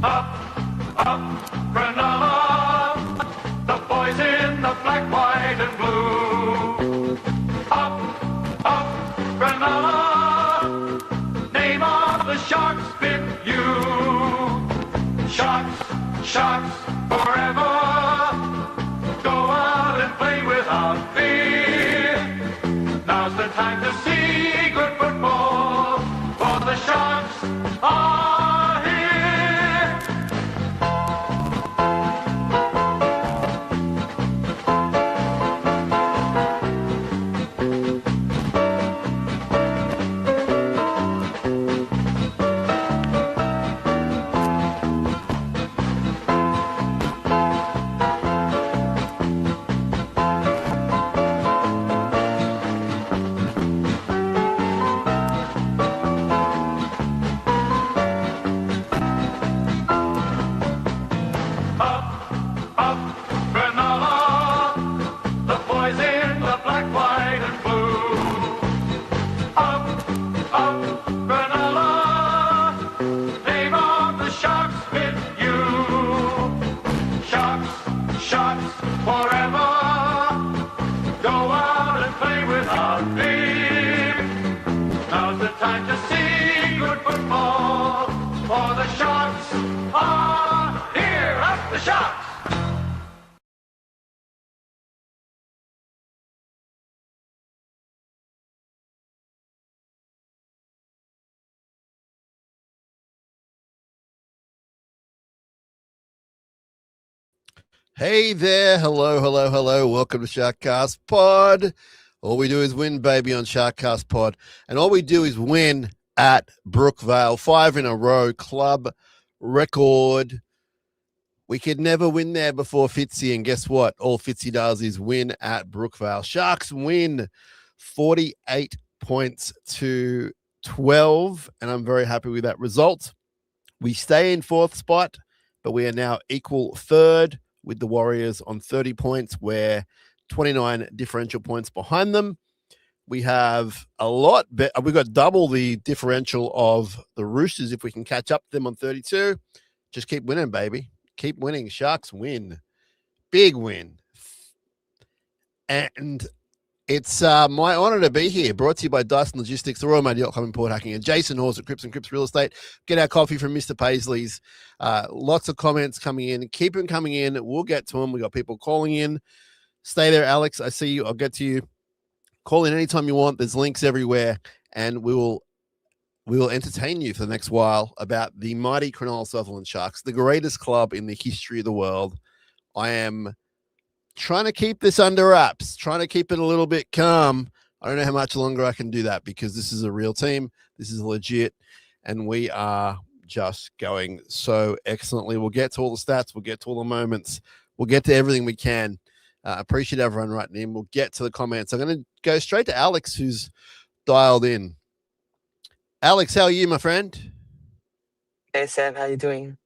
Up, Cronulla, the boys in the black, white and blue. Up, Cronulla, name of the Sharks fit you. Sharks, Sharks, forever. Go out and play without fear. Now's the time to see good football, for the Sharks are here. Hey there. Hello, hello, hello. Welcome to SharkCast Pod. All we do is win, baby, on SharkCast Pod. And all we do is win at Brookvale. 5 in a row, club record. We could never win there before Fitzy. And guess what? All Fitzy does is win at Brookvale. Sharks win 48 points to 12. And I'm very happy with that result. We stay in 4th spot, but we are now equal 3rd with the Warriors on 30 points. We're 29 differential points behind them. We have we've got double the differential of the Roosters if we can catch up to them on 32. Just keep winning, baby. Keep winning. Sharks win. Big win. And it's my honor to be here, brought to you by Dyson Logistics, the Royal Mail Yacht Club in Port Hacking, and Jason Hawes at Cripps and Cripps Real Estate. Get our coffee from Mr. Paiselys. Lots of comments coming in. Keep them coming in. We'll get to them. We got people calling in. Stay there, Alex. I see you. I'll get to you. Call in anytime you want. There's links everywhere, and we will entertain you for the next while about the mighty Cronulla Sutherland Sharks, the greatest club in the history of the world. I am trying to keep this under wraps, trying to keep it a little bit calm. I don't know how much longer I can do that because this is a real team. This is legit, and we are just going so excellently. We'll get to all the stats. We'll get to all the moments. We'll get to everything we can. Appreciate everyone writing in. We'll get to the comments. I'm going to go straight to Alex, who's dialed in. Alex, how are you, my friend? Hey, Sam. How you doing?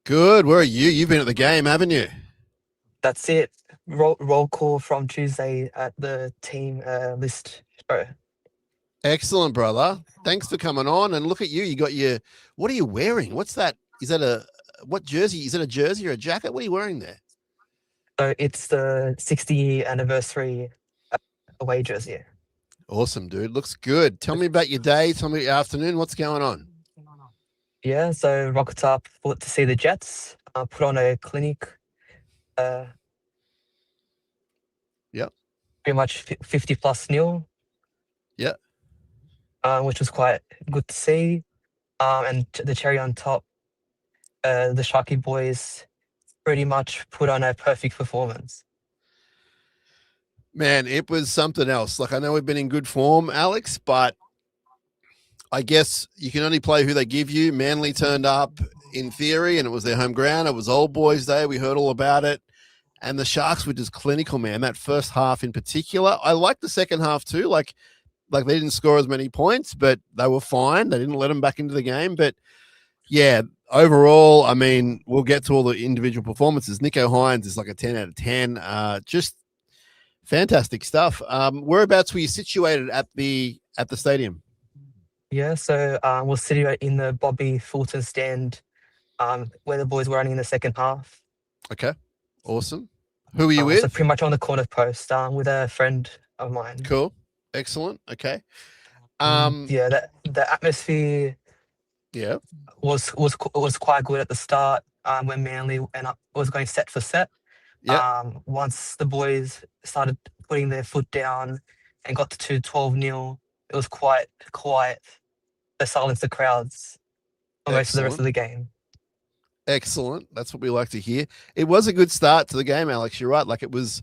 Good. Where are you? You've been at the game, haven't you? That's it. Roll call from Tuesday at the team list show. Excellent, brother. Thanks for coming on. And look at you. You got your, what are you wearing? What's that? Is that what jersey? Is it a jersey or a jacket? What are you wearing there? So it's the 60-year anniversary away jersey. Awesome, dude. Looks good. Tell me about your day. Tell me about your afternoon. What's going on? Yeah, so rocked up to see the Jets, put on a clinic. Yep. Pretty much 50 plus nil. Yeah. Which was quite good to see. And the cherry on top, the Sharky boys pretty much put on a perfect performance. Man, it was something else. Like, I know we've been in good form, Alex, but I guess you can only play who they give you. Manly turned up in theory, and it was their home ground. It was Old Boys Day. We heard all about it. And the Sharks were just clinical, man. That first half in particular. I liked the second half too. Like they didn't score as many points, but they were fine. They didn't let them back into the game. But yeah, overall, I mean, we'll get to all the individual performances. Nico Hines is like a 10 out of 10. Just fantastic stuff. Whereabouts were you situated at the stadium? Yeah, so we're sitting in the Bobby Fulton stand where the boys were running in the second half. Okay. Awesome. Who are you with? So pretty much on the corner post with a friend of mine. Cool. Excellent. Okay. Yeah, the atmosphere Yeah. was quite good at the start when Manly was going set for set. Yeah. Once the boys started putting their foot down and got to 12-0, it was quite quiet. They silenced the crowds for most of the rest of the game. Excellent. That's what we like to hear. It was a good start to the game, Alex. You're right. Like, it was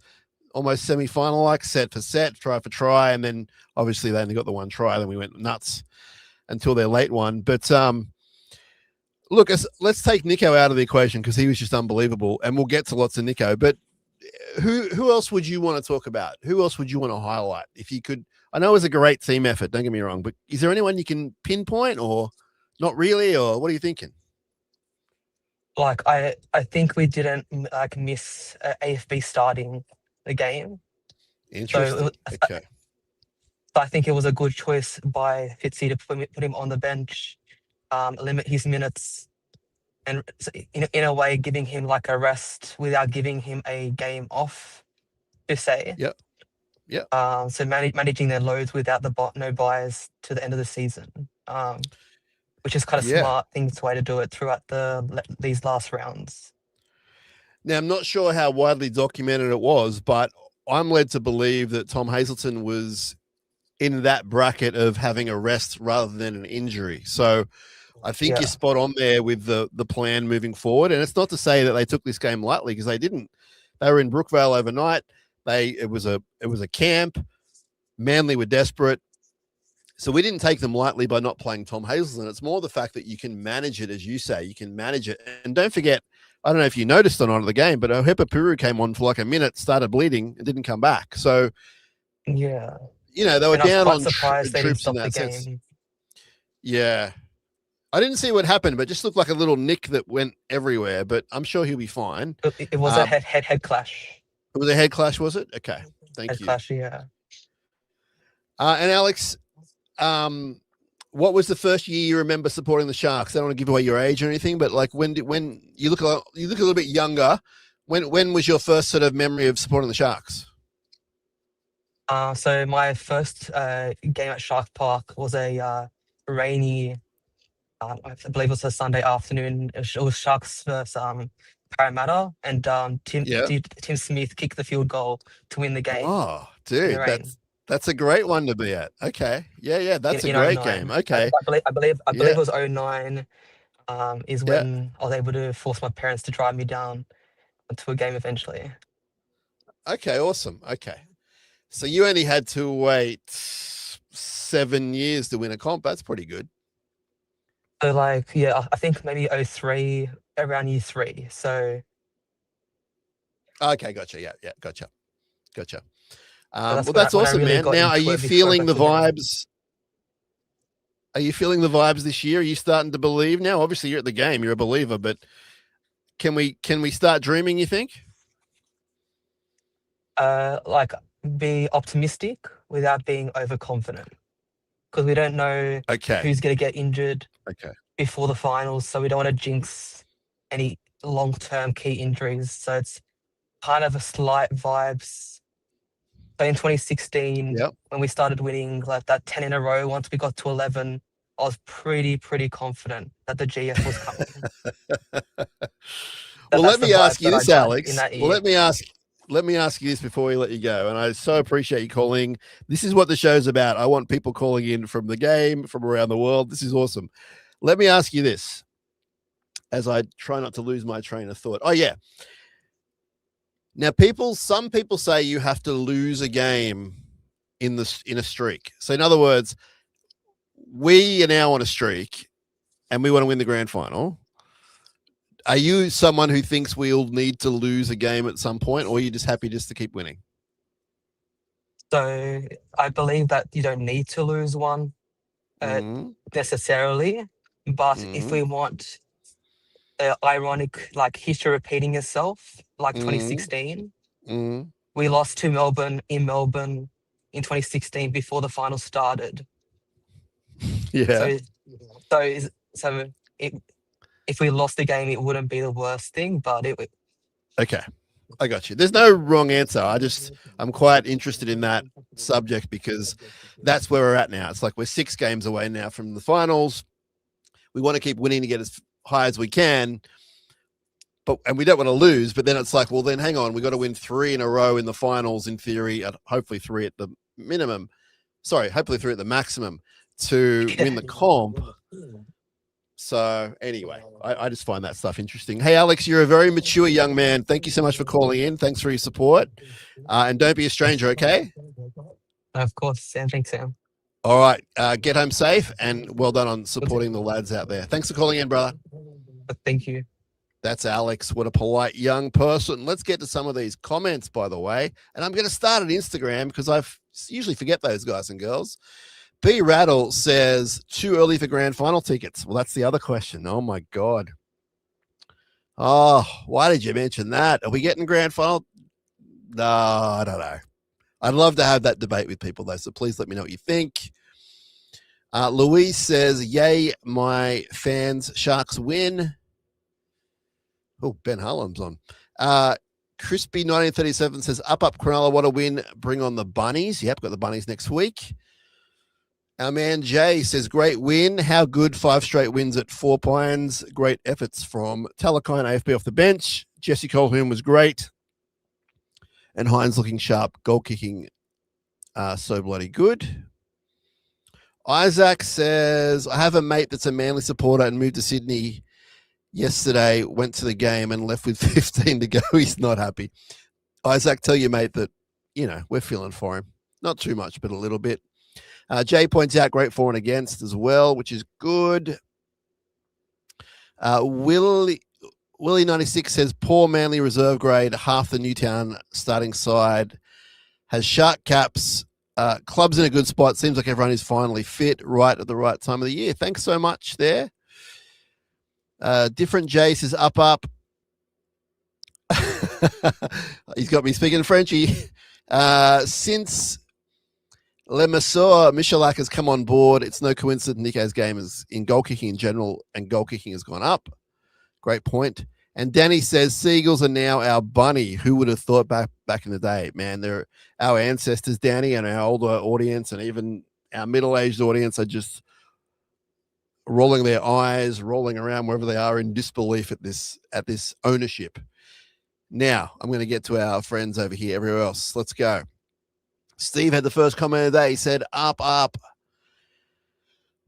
almost semi-final, like set for set, try for try, and then obviously they only got the one try. Then we went nuts until their late one. But look, let's take Nico out of the equation because he was just unbelievable, and we'll get to lots of Nico. But who else would you want to talk about? Who else would you want to highlight if you could? I know it was a great team effort. Don't get me wrong, but is there anyone you can pinpoint, or not really, or what are you thinking? Like I think we didn't miss AFB starting the game. Interesting. Okay. So I think it was a good choice by Fitzy to put him on the bench, limit his minutes, and in a way giving him like a rest without giving him a game off, per se. Yep. Yeah. So managing their loads without no buys to the end of the season, which is kind of smart way to do it throughout these last rounds. Now, I'm not sure how widely documented it was, but I'm led to believe that Tom Hazelton was in that bracket of having a rest rather than an injury. So I think you're spot on there with the plan moving forward. And it's not to say that they took this game lightly, because they didn't. They were in Brookvale overnight. It was a camp. Manly were desperate. So we didn't take them lightly by not playing Tom Hazelton. It's more the fact that you can manage it, as you say. You can manage it. And don't forget, I don't know if you noticed or not of the game, but Ohepa Puru came on for like a minute, started bleeding, and didn't come back. So, yeah, you know, they were down on troops in that sense. Yeah. I didn't see what happened, but it just looked like a little nick that went everywhere, but I'm sure he'll be fine. It was a head clash. It was a head clash, was it? Okay. Thank you. Head clash, yeah. And Alex, what was the first year you remember supporting the Sharks? I don't want to give away your age or anything, but like when you look a little bit younger, when was your first sort of memory of supporting the Sharks? So my first game at Shark Park was a rainy, I believe it was a Sunday afternoon. It was Sharks versus Parramatta, and Tim Smith kicked the field goal to win the game. Oh, dude, that's a great one to be at. Okay, yeah, that's a great game. Okay, I believe it was 09. Is when I was able to force my parents to drive me down to a game eventually. Okay, awesome. Okay, so you only had to wait 7 years to win a comp. That's pretty good. So I think maybe 03, around year 3. So okay, gotcha. Yeah, gotcha. Well, that's awesome, man. Now, are you feeling the vibes? Are you feeling the vibes this year? Are you starting to believe now? Obviously, you're at the game. You're a believer, but can we start dreaming, you think? Be optimistic without being overconfident, because we don't know who's going to get injured before the finals, so we don't want to jinx any long-term key injuries. So it's kind of a slight vibes. So in 2016, when we started winning like that 10 in a row, once we got to 11, I was pretty confident that the GF was coming. Well, let me ask you this, Alex. Well, let me ask you this before we let you go. And I so appreciate you calling. This is what the show's about. I want people calling in from the game, from around the world. This is awesome. Let me ask you this, as I try not to lose my train of thought. Oh, yeah. Now, some people say you have to lose a game in a streak. So, in other words, we are now on a streak, and we want to win the grand final. Are you someone who thinks we'll need to lose a game at some point, or are you just happy just to keep winning? So, I believe that you don't need to lose one necessarily, but if we want ironic, like history repeating itself, like 2016. We lost to Melbourne in 2016 before the final started. Yeah. So if we lost the game, it wouldn't be the worst thing, but it would. Okay. I got you. There's no wrong answer. I'm quite interested in that subject because that's where we're at now. It's like we're 6 games away now from the finals. We want to keep winning to get as high as we can, and we don't want to lose. But then it's like, well, then hang on, we got to win 3 in a row in the finals, in theory, hopefully 3 at the minimum. Sorry, hopefully 3 at the maximum to win the comp. So anyway, I just find that stuff interesting. Hey, Alex, you're a very mature young man. Thank you so much for calling in. Thanks for your support. And don't be a stranger, okay? Of course, Sam. Thanks, Sam. All right. Get home safe, and well done on supporting the lads out there. Thanks for calling in, brother. Thank you. That's Alex. What a polite young person. Let's get to some of these comments, by the way. And I'm going to start at Instagram because I usually forget those guys and girls. B Rattle says, too early for grand final tickets. Well, that's the other question. Oh, my God. Oh, why did you mention that? Are we getting grand final? No, I don't know. I'd love to have that debate with people, though, so please let me know what you think. Louise says, yay, my fans, Sharks win. Oh, Ben Harlem's on. Crispy 1937 says, up Cronulla, what a win. Bring on the bunnies. Yep, got the bunnies next week. Our man Jay says, great win. How good, 5 straight wins at 4 Pines. Great efforts from Talakine, AFB off the bench. Jesse Colquhoun was great. And Hines looking sharp, goal kicking so bloody good. Isaac says, I have a mate that's a Manly supporter and moved to Sydney yesterday, went to the game and left with 15 to go. He's not happy. Isaac, tell your mate that, we're feeling for him. Not too much, but a little bit. Jay points out great for and against as well, which is good. Willie 96 says, poor Manly reserve grade, half the Newtown starting side has shark caps. Club's in a good spot. Seems like everyone is finally fit right at the right time of the year. Thanks so much there. Different Jay says, up. He's got me speaking Frenchy. Since Lemasur Michalak has come on board, it's no coincidence Nico's game is in goal kicking in general, and goal kicking has gone up. Great point. And Danny says, Seagulls are now our bunny. Who would have thought back in the day? Man, they're our ancestors, Danny, and our older audience, and even our middle-aged audience are just rolling their eyes, rolling around wherever they are in disbelief at this ownership. Now, I'm going to get to our friends over here, everywhere else. Let's go. Steve had the first comment of the day. He said, up.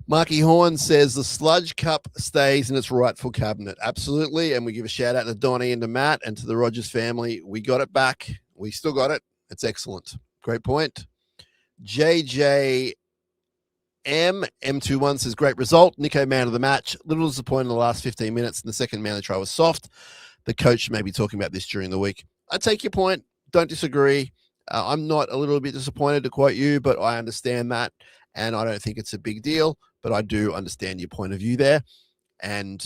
Marky Horn says the Sludge Cup stays in its rightful cabinet. Absolutely. And we give a shout out to Donnie and to Matt and to the Rogers family. We got it back. We still got it. It's excellent. Great point. JJ M21 says, great result. Nico, man of the match. Little disappointed in the last 15 minutes, and the second Manly try was soft. The coach may be talking about this during the week. I take your point. Don't disagree. I'm not a little bit disappointed, to quote you, but I understand that, and I don't think it's a big deal, but I do understand your point of view there. And,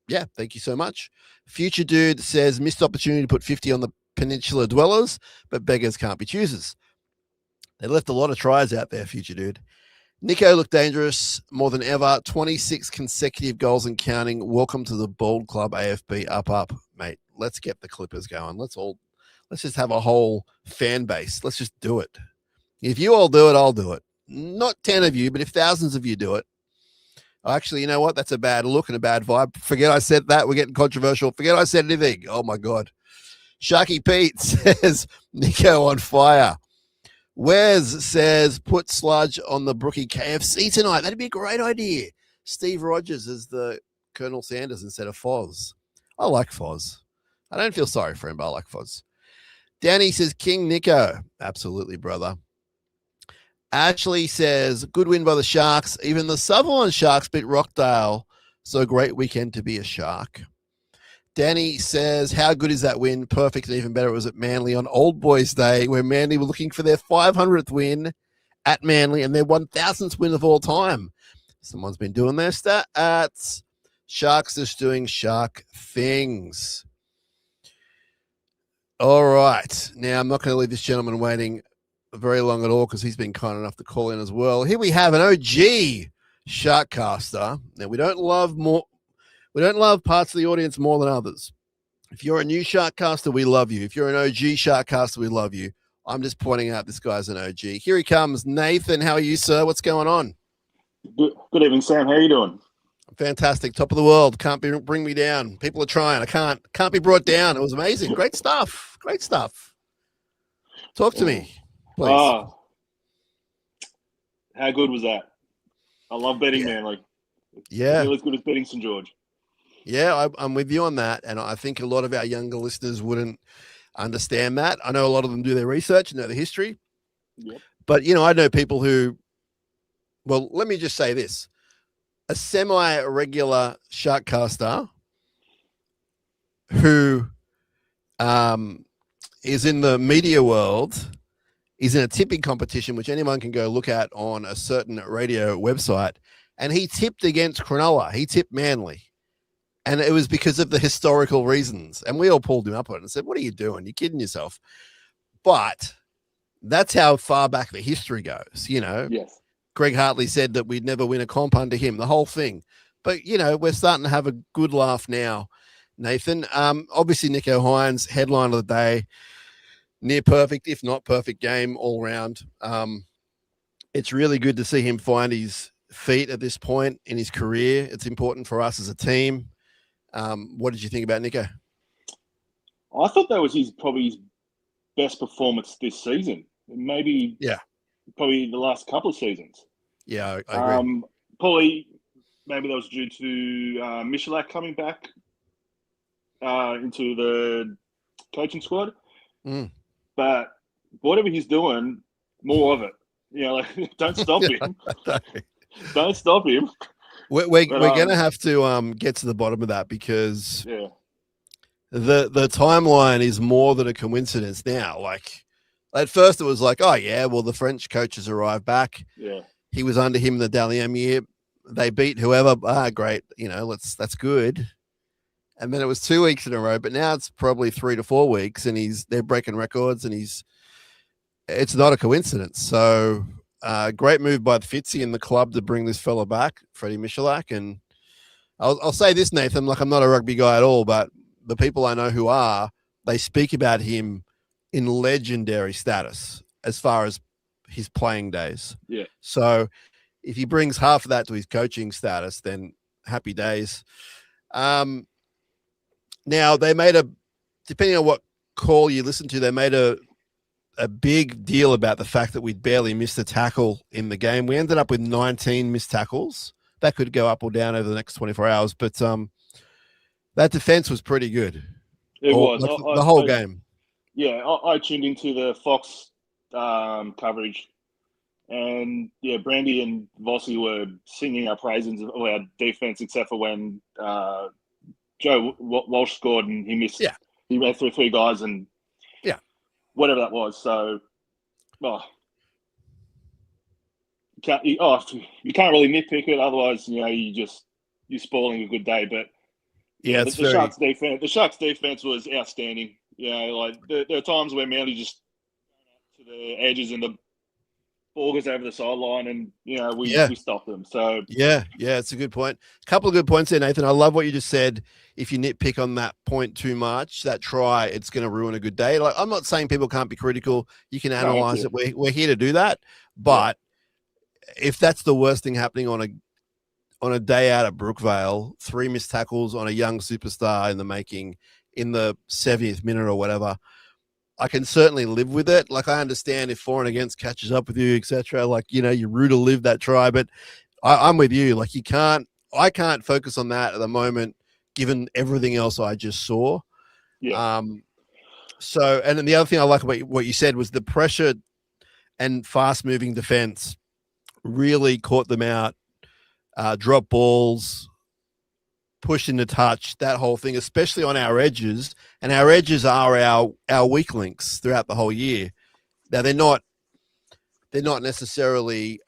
yeah, thank you so much. Future Dude says, missed opportunity to put 50 on the Peninsula Dwellers, but beggars can't be choosers. They left a lot of tries out there, Future Dude. Nico looked dangerous more than ever. 26 consecutive goals and counting. Welcome to the Bold Club, AFB. Up, mate. Let's get the Clippers going. Let's just have a whole fan base. Let's just do it. If you all do it, I'll do it. Not 10 of you, but if thousands of you do it. Actually, you know what? That's a bad look and a bad vibe. Forget I said that. We're getting controversial. Forget I said anything. Oh, my God. Sharky Pete says, Nico on fire. Wes says, put Sludge on the Brookie KFC tonight. That'd be a great idea. Steve Rogers as the Colonel Sanders instead of Foz. I like Foz. I don't feel sorry for him, but I like Foz. Danny says, King Nico. Absolutely, brother. Ashley says, good win by the Sharks. Even the Sutherland Sharks beat Rockdale. So great weekend to be a Shark. Danny says, how good is that win? Perfect and even better. It was at Manly on Old Boys Day, where Manly were looking for their 500th win at Manly and their 1,000th win of all time. Someone's been doing their stats. Sharks just doing shark things. All right. Now, I'm not going to leave this gentleman waiting very long at all because he's been kind enough to call in as well. Here we have an OG Sharkcaster. Now, we don't love We don't love parts of the audience more than others. If you're a new Sharkcaster, we love you. If you're an OG Sharkcaster, we love you. I'm just pointing out this guy's an OG. Here he comes. Nathan, how are you, sir? What's going on? Good evening, Sam. How are you doing? Fantastic. Top of the world. Can't bring me down. People are trying. I can't be brought down. It was amazing. Great stuff. Great stuff. Talk to me, please. How good was that? I love betting, man. Like, yeah, it's as good as betting St. George. Yeah, I'm with you on that. And I think a lot of our younger listeners wouldn't understand that. I know a lot of them do their research and know the history. Yep. But, you know, I know people who, well, let me just say this. A semi-regular Sharkcaster who is in the media world is in a tipping competition, which anyone can go look at on a certain radio website. And he tipped against Cronulla. He tipped Manly. And it was because of the historical reasons. And we all pulled him up on it and said, what are you doing? You're kidding yourself. But that's how far back the history goes, you know. Yes. Greg Hartley said that we'd never win a comp under him, the whole thing. But, you know, we're starting to have a good laugh now, Nathan. Obviously, Nicho Hynes, headline of the day, near perfect, if not perfect game all round. It's really good to see him find his feet at this point in his career. It's important for us as a team. What did you think about Nicho? I thought that was probably his best performance this season. Maybe, probably the last couple of seasons. Yeah, I agree. Probably, maybe that was due to Michalak coming back into the coaching squad. But whatever he's doing, more of it. You know, like, don't stop him. Don't stop him. We're going to have to get to the bottom of that because the timeline is more than a coincidence now. Like, at first it was like, oh, yeah, well, the French coaches arrived back. Yeah. He was under him in the Dalian year. They beat whoever. Great. You know, that's good. And then it was 2 weeks in a row, but now it's probably 3 to 4 weeks and they're breaking records and it's not a coincidence. So great move by the Fitzy and the club to bring this fella back, Freddie Michalak. And I'll say this, Nathan, like I'm not a rugby guy at all, but the people I know who are, they speak about him in legendary status as far as his playing days. Yeah. So if he brings half of that to his coaching status, then happy days. Now they made depending on what call you listen to, they made a big deal about the fact that we'd barely missed a tackle in the game. We ended up with 19 missed tackles. That could go up or down over the next 24 hours, but that defense was pretty good. It was. The whole game. Yeah, I tuned into the Fox coverage, and yeah, Brandy and Vossi were singing our praises of our defense, except for when Joe Walsh scored and he missed. Yeah, he ran through 3 guys and whatever that was. So, you can't really nitpick it. Otherwise, you know, you're spoiling a good day. But yeah, the Sharks defense was outstanding. You know, like there are times where Manly just to the edges and the ball goes over the sideline, and you know we stop them. So yeah, it's a good point. A couple of good points there, Nathan. I love what you just said. If you nitpick on that point too much, that try, it's going to ruin a good day. Like, I'm not saying people can't be critical. You can analyze it. We're here to do that. But if that's the worst thing happening on a day out at Brookvale, 3 missed tackles on a young superstar in the making in the 70th minute or whatever, I can certainly live with it. Like, I understand if for and against catches up with you, etc. Like, you know, you rue to live that try, but I'm with you. Like, I can't focus on that at the moment, given everything else I just saw. Yeah. So, and then the other thing I like about what you said was the pressure and fast-moving defense really caught them out. Drop balls, push into touch, that whole thing, especially on our edges. And our edges are our weak links throughout the whole year. Now, they're not necessarily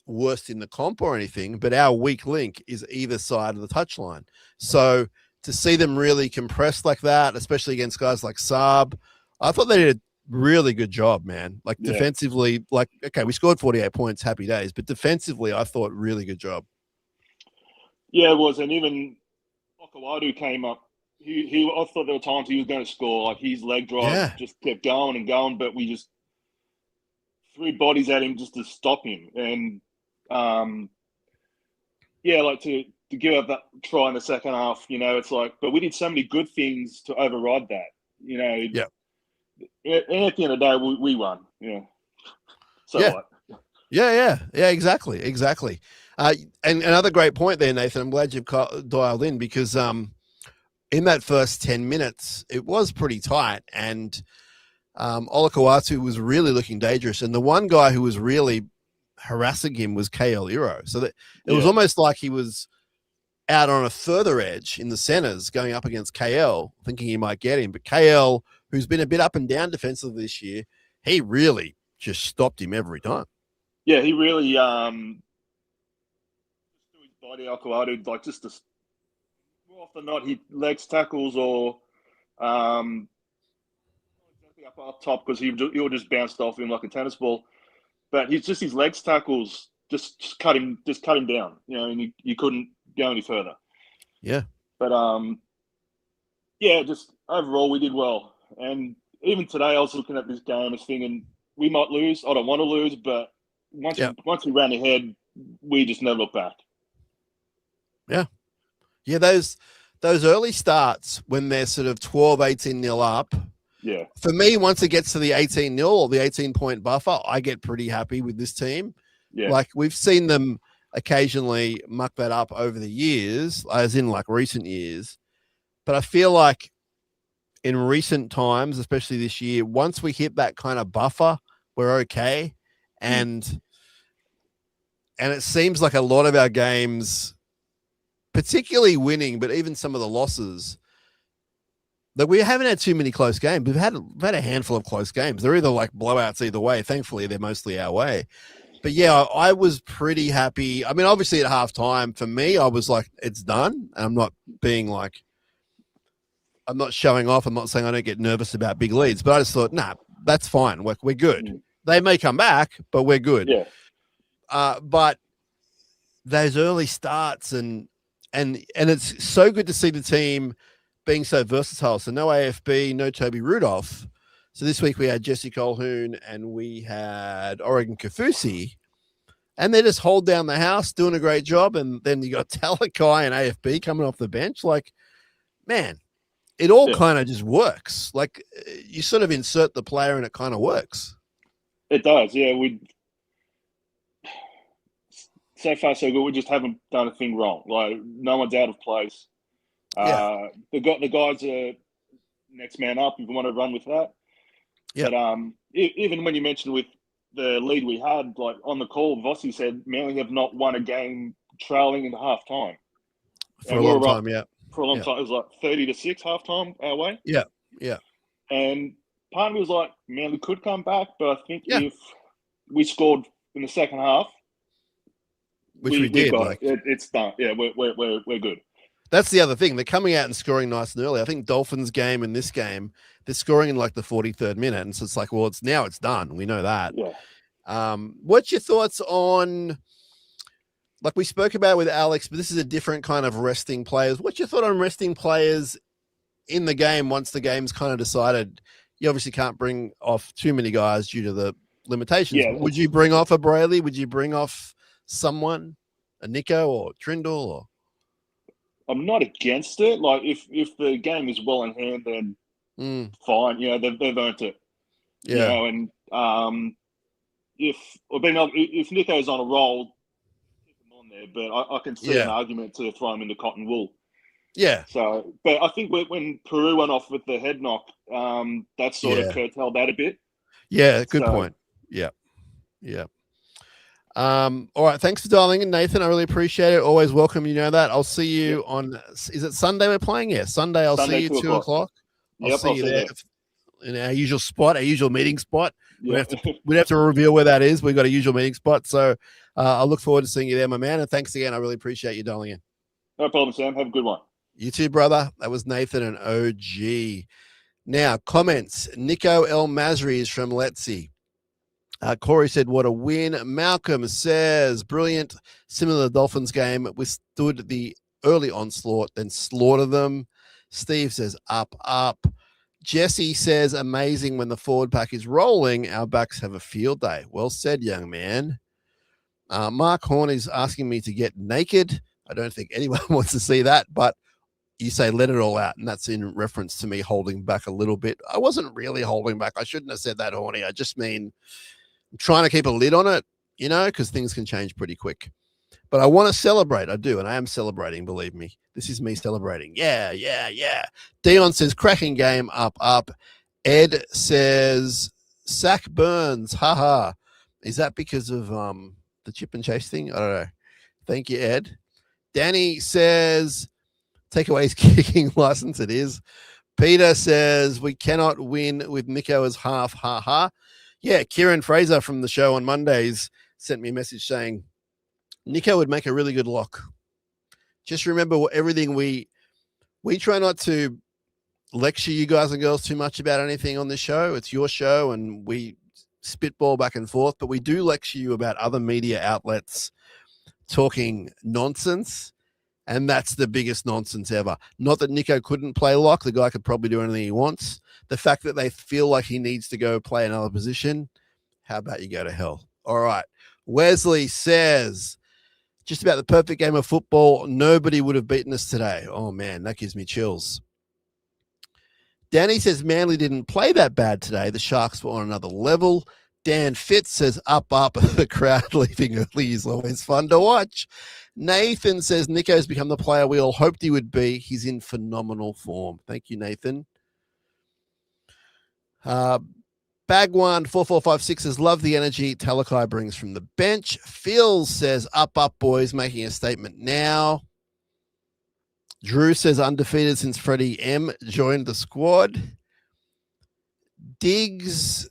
worst in the comp or anything, but our weak link is either side of the touchline. So to see them really compressed like that, especially against guys like Saab, I thought they did a really good job, man. Like defensively, like, okay, we scored 48 points, happy days, but defensively, I thought really good job. Yeah, it was, and even Okawadu came up. I thought there were times he was going to score. Like his leg drive just kept going and going, but we just threw bodies at him just to stop him. And like to give up that try in the second half, it's like, but we did so many good things to override that. Yeah. And at the end of the day, we won. Yeah. So what? Yeah, exactly. And another great point there, Nathan. I'm glad you've dialed in because in that first 10 minutes, it was pretty tight, and Olakau'atu was really looking dangerous. And the one guy who was really harassing him was KL Iro. So that it was almost like he was out on a further edge in the centers going up against KL, thinking he might get him. But KL, who's been a bit up and down defensively this year, he really just stopped him every time. Yeah, he really his body Okawadu, like just more often than not, he legs tackles or exactly up top because he'll just bounced off him like a tennis ball. But his legs tackles just cut him down, and you couldn't go any further. Yeah. But just overall we did well. And even today I was looking at this game, I was thinking we might lose. I don't want to lose, but once we ran ahead, we just never looked back. Yeah. Yeah, those early starts when they're sort of 12, 18-0 up. Yeah. For me, once it gets to the 18-0 or the 18-point buffer, I get pretty happy with this team. Yeah. Like we've seen them occasionally muck that up over the years, as in like recent years. But I feel like in recent times, especially this year, once we hit that kind of buffer, we're okay. And it seems like a lot of our games, particularly winning, but even some of the losses, that we haven't had too many close games. We've had a handful of close games. They're either like blowouts either way. Thankfully, they're mostly our way. But yeah, I was pretty happy. I mean, obviously at halftime, for me, I was like, it's done. And I'm not being like, I'm not showing off. I'm not saying I don't get nervous about big leads, but I just thought, nah, that's fine. We're good. They may come back, but we're good. Yeah. But those early starts and it's so good to see the team being so versatile. So no AFB, no Toby Rudolph. So this week we had Jesse Colhoun and we had Oregon Kafusi, and they just hold down the house, doing a great job. And then you got Talakai and AFB coming off the bench. Like, man, it all kind of just works. Like you sort of insert the player and it kind of works. It does. Yeah. So far so good. We just haven't done a thing wrong. Like no one's out of place. The guys are next man up if you want to run with that. Yeah. But even when you mentioned with the lead we had, like on the call, Vossi said Manly have not won a game trailing into half time. For a long time, yeah. For a long time. It was like 30-6 half time our way. Yeah, yeah. And part of me was like, Manly could come back, but I think if we scored in the second half, which we did, it's done. Yeah, we're good. That's the other thing. They're coming out and scoring nice and early. I think Dolphins game and this game, they're scoring in like the 43rd minute. And so it's like, well, it's done. We know that. Yeah. What's your thoughts on, like we spoke about with Alex, but this is a different kind of resting players. What's your thought on resting players in the game once the game's kind of decided? You obviously can't bring off too many guys due to the limitations. Yeah. Would you bring off a Brayley? Would you bring off someone, a Nico or Trindle or? I'm not against it. Like if the game is well in hand, then fine. They've earned it. Yeah. And if Nico's on a roll, keep him on there. But I can see an argument to throw him into cotton wool. Yeah. So, but I think when Peru went off with the head knock, that sort of curtailed that a bit. Yeah. Good point. Yeah. Yeah. All right. Thanks for dialing in, Nathan. I really appreciate it. Always welcome. You know that. I'll see you on, is it Sunday we're playing? Yeah. Sunday. I'll see you 2 o'clock. I'll see you there in our usual spot, our usual meeting spot. Yeah. We'd have to reveal where that is. We've got a usual meeting spot. So I look forward to seeing you there, my man. And thanks again. I really appreciate you dialing in. No problem, Sam. Have a good one. You too, brother. That was Nathan and OG. Now, comments. Nico El Masri is from Letzi. Corey said, what a win. Malcolm says, brilliant. Similar to the Dolphins game, withstood the early onslaught, then slaughter them. Steve says up, up. Jesse says amazing when the forward pack is rolling. Our backs have a field day. Well said, young man. Mark Horn is asking me to get naked. I don't think anyone wants to see that, but you say let it all out, and that's in reference to me holding back a little bit. I wasn't really holding back. I shouldn't have said that, Horny. I just mean I'm trying to keep a lid on it, because things can change pretty quick. But I want to celebrate. I do, and I am celebrating, believe me. This is me celebrating. Yeah, yeah, yeah. Dion says, cracking game, up, up. Ed says, Sack Burns, haha. Is that because of the chip and chase thing? I don't know. Thank you, Ed. Danny says, takeaways kicking license. It is. Peter says, we cannot win with Nico as half, ha. Yeah, Kieran Fraser from the show on Mondays sent me a message saying, Nico would make a really good lock. Just remember everything we try not to lecture you guys and girls too much about anything on this show. It's your show and we spitball back and forth, but we do lecture you about other media outlets talking nonsense. And that's the biggest nonsense ever. Not that Nico couldn't play lock. The guy could probably do anything he wants. The fact that they feel like he needs to go play another position, how about you go to hell? All right. Wesley says, just about the perfect game of football. Nobody would have beaten us today. Oh, man, that gives me chills. Danny says Manly didn't play that bad today. The Sharks were on another level. Dan Fitz says up. The crowd leaving early is always fun to watch. Nathan says Nico's become the player we all hoped he would be. He's in phenomenal form. Thank you, Nathan. Bagwan 4456 says, love the energy Talakai brings from the bench. Phil says, up, boys, making a statement now. Drew says, undefeated since Freddie M joined the squad. Diggs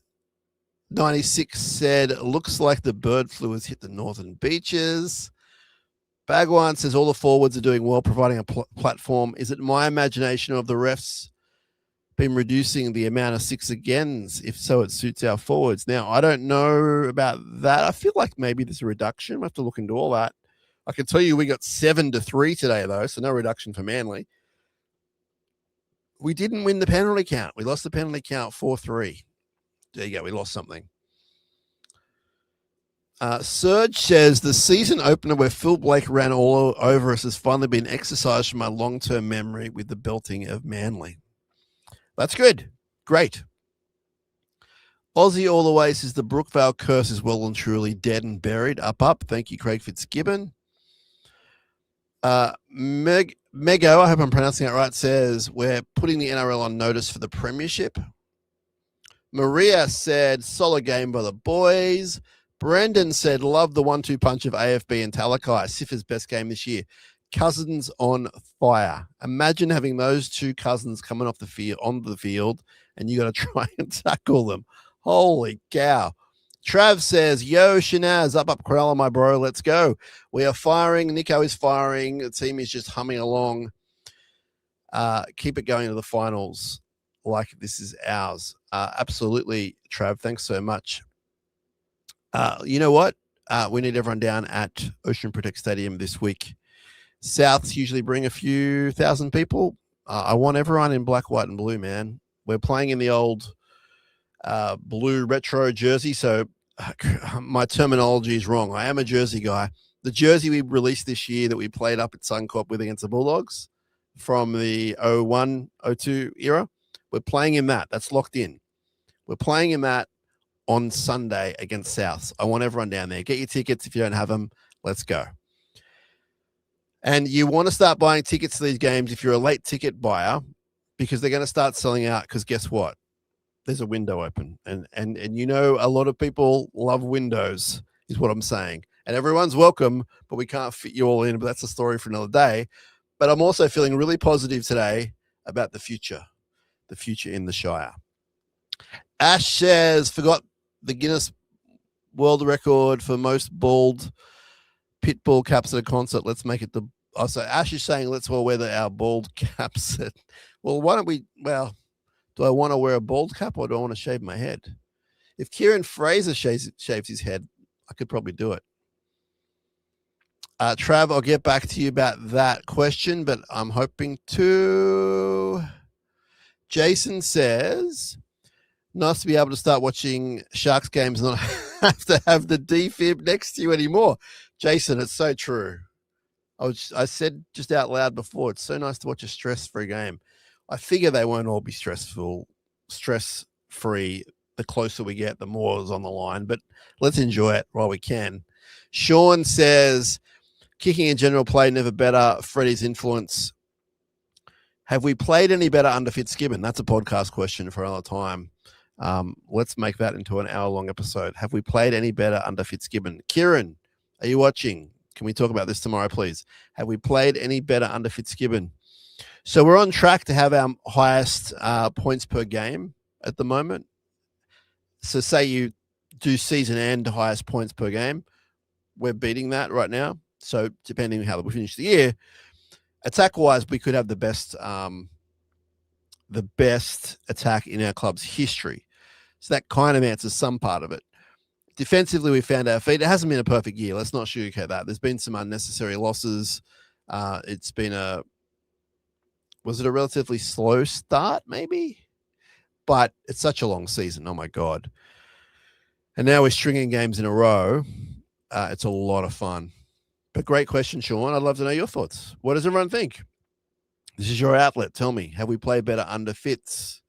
96 said, looks like the bird flu has hit the northern beaches. Bagwan says, all the forwards are doing well, providing a platform. Is it my imagination of the refs been reducing the amount of six agains? If so, it suits our forwards. Now, I don't know about that. I feel like maybe there's a reduction. We'll have to look into all that. I can tell you we got 7-3 today, though, so no reduction for Manly. We didn't win the penalty count. We lost the penalty count 4-3. There you go. We lost something. Serge says, the season opener where Phil Blake ran all over us has finally been exercised from my long-term memory with the belting of Manly. That's good. Great. Aussie all the way says the Brookvale curse is well and truly dead and buried. Up. Thank you, Craig Fitzgibbon. Mego, I hope I'm pronouncing that right, says we're putting the NRL on notice for the premiership. Maria said solid game by the boys. Brendan said love the 1-2 punch of AFB and Talakai. Sifa's best game this year. Cousins on fire. Imagine having those two cousins coming off the field onto the field, and you got to try and tackle them. Holy cow! Trav says, "Yo, Shanaz, up Cronulla, my bro. Let's go. We are firing. Nico is firing. The team is just humming along. Keep it going to the finals like this is ours." Absolutely, Trav. Thanks so much. You know what? We need everyone down at Ocean Protect Stadium this week. Souths usually bring a few thousand people. I want everyone in black, white, and blue, man. We're playing in the old blue retro jersey, so my terminology is wrong. I am a jersey guy. The jersey we released this year that we played up at Suncorp with against the Bulldogs from the 01-02 era, we're playing in that. That's locked in. We're playing in that on Sunday against Souths. I want everyone down there. Get your tickets if you don't have them. Let's go. And you want to start buying tickets to these games if you're a late ticket buyer, because they're going to start selling out, because guess what? There's a window open. And you know, a lot of people love windows is what I'm saying. And everyone's welcome, but we can't fit you all in. But that's a story for another day. But I'm also feeling really positive today about the future in the Shire. Ash says, forgot the Guinness World Record for most bald pitbull caps at a concert. Let's make it the... Oh, so Ash is saying let's all wear our bald caps. Well, why don't we... Well, do I want to wear a bald cap or do I want to shave my head? If Kieran Fraser shaves his head, I could probably do it. Trav, I'll get back to you about that question, but I'm hoping to. Jason says, nice to be able to start watching Sharks games and not have to have the defib next to you anymore. Jason, it's so true. I said just out loud before, it's so nice to watch a stress-free game. I figure they won't all be stress-free. The closer we get, the more is on the line, but let's enjoy it while we can. Sean says, kicking in general play, never better. Freddie's influence. Have we played any better under Fitzgibbon? That's a podcast question for another time. Let's make that into an hour-long episode. Have we played any better under Fitzgibbon? Kieran, are you watching? Can we talk about this tomorrow, please? Have we played any better under Fitzgibbon? So we're on track to have our highest points per game at the moment. So say you do season end highest points per game. We're beating that right now. So depending on how we finish the year, attack-wise, we could have the best attack in our club's history. So that kind of answers some part of it. Defensively, we found our feet. It hasn't been a perfect year. Let's not sugarcoat that. There's been some unnecessary losses. It's been was it a relatively slow start, maybe? But it's such a long season. Oh, my God. And now we're stringing games in a row. It's a lot of fun. But great question, Sean. I'd love to know your thoughts. What does everyone think? This is your outlet. Tell me, have we played better under Fitz?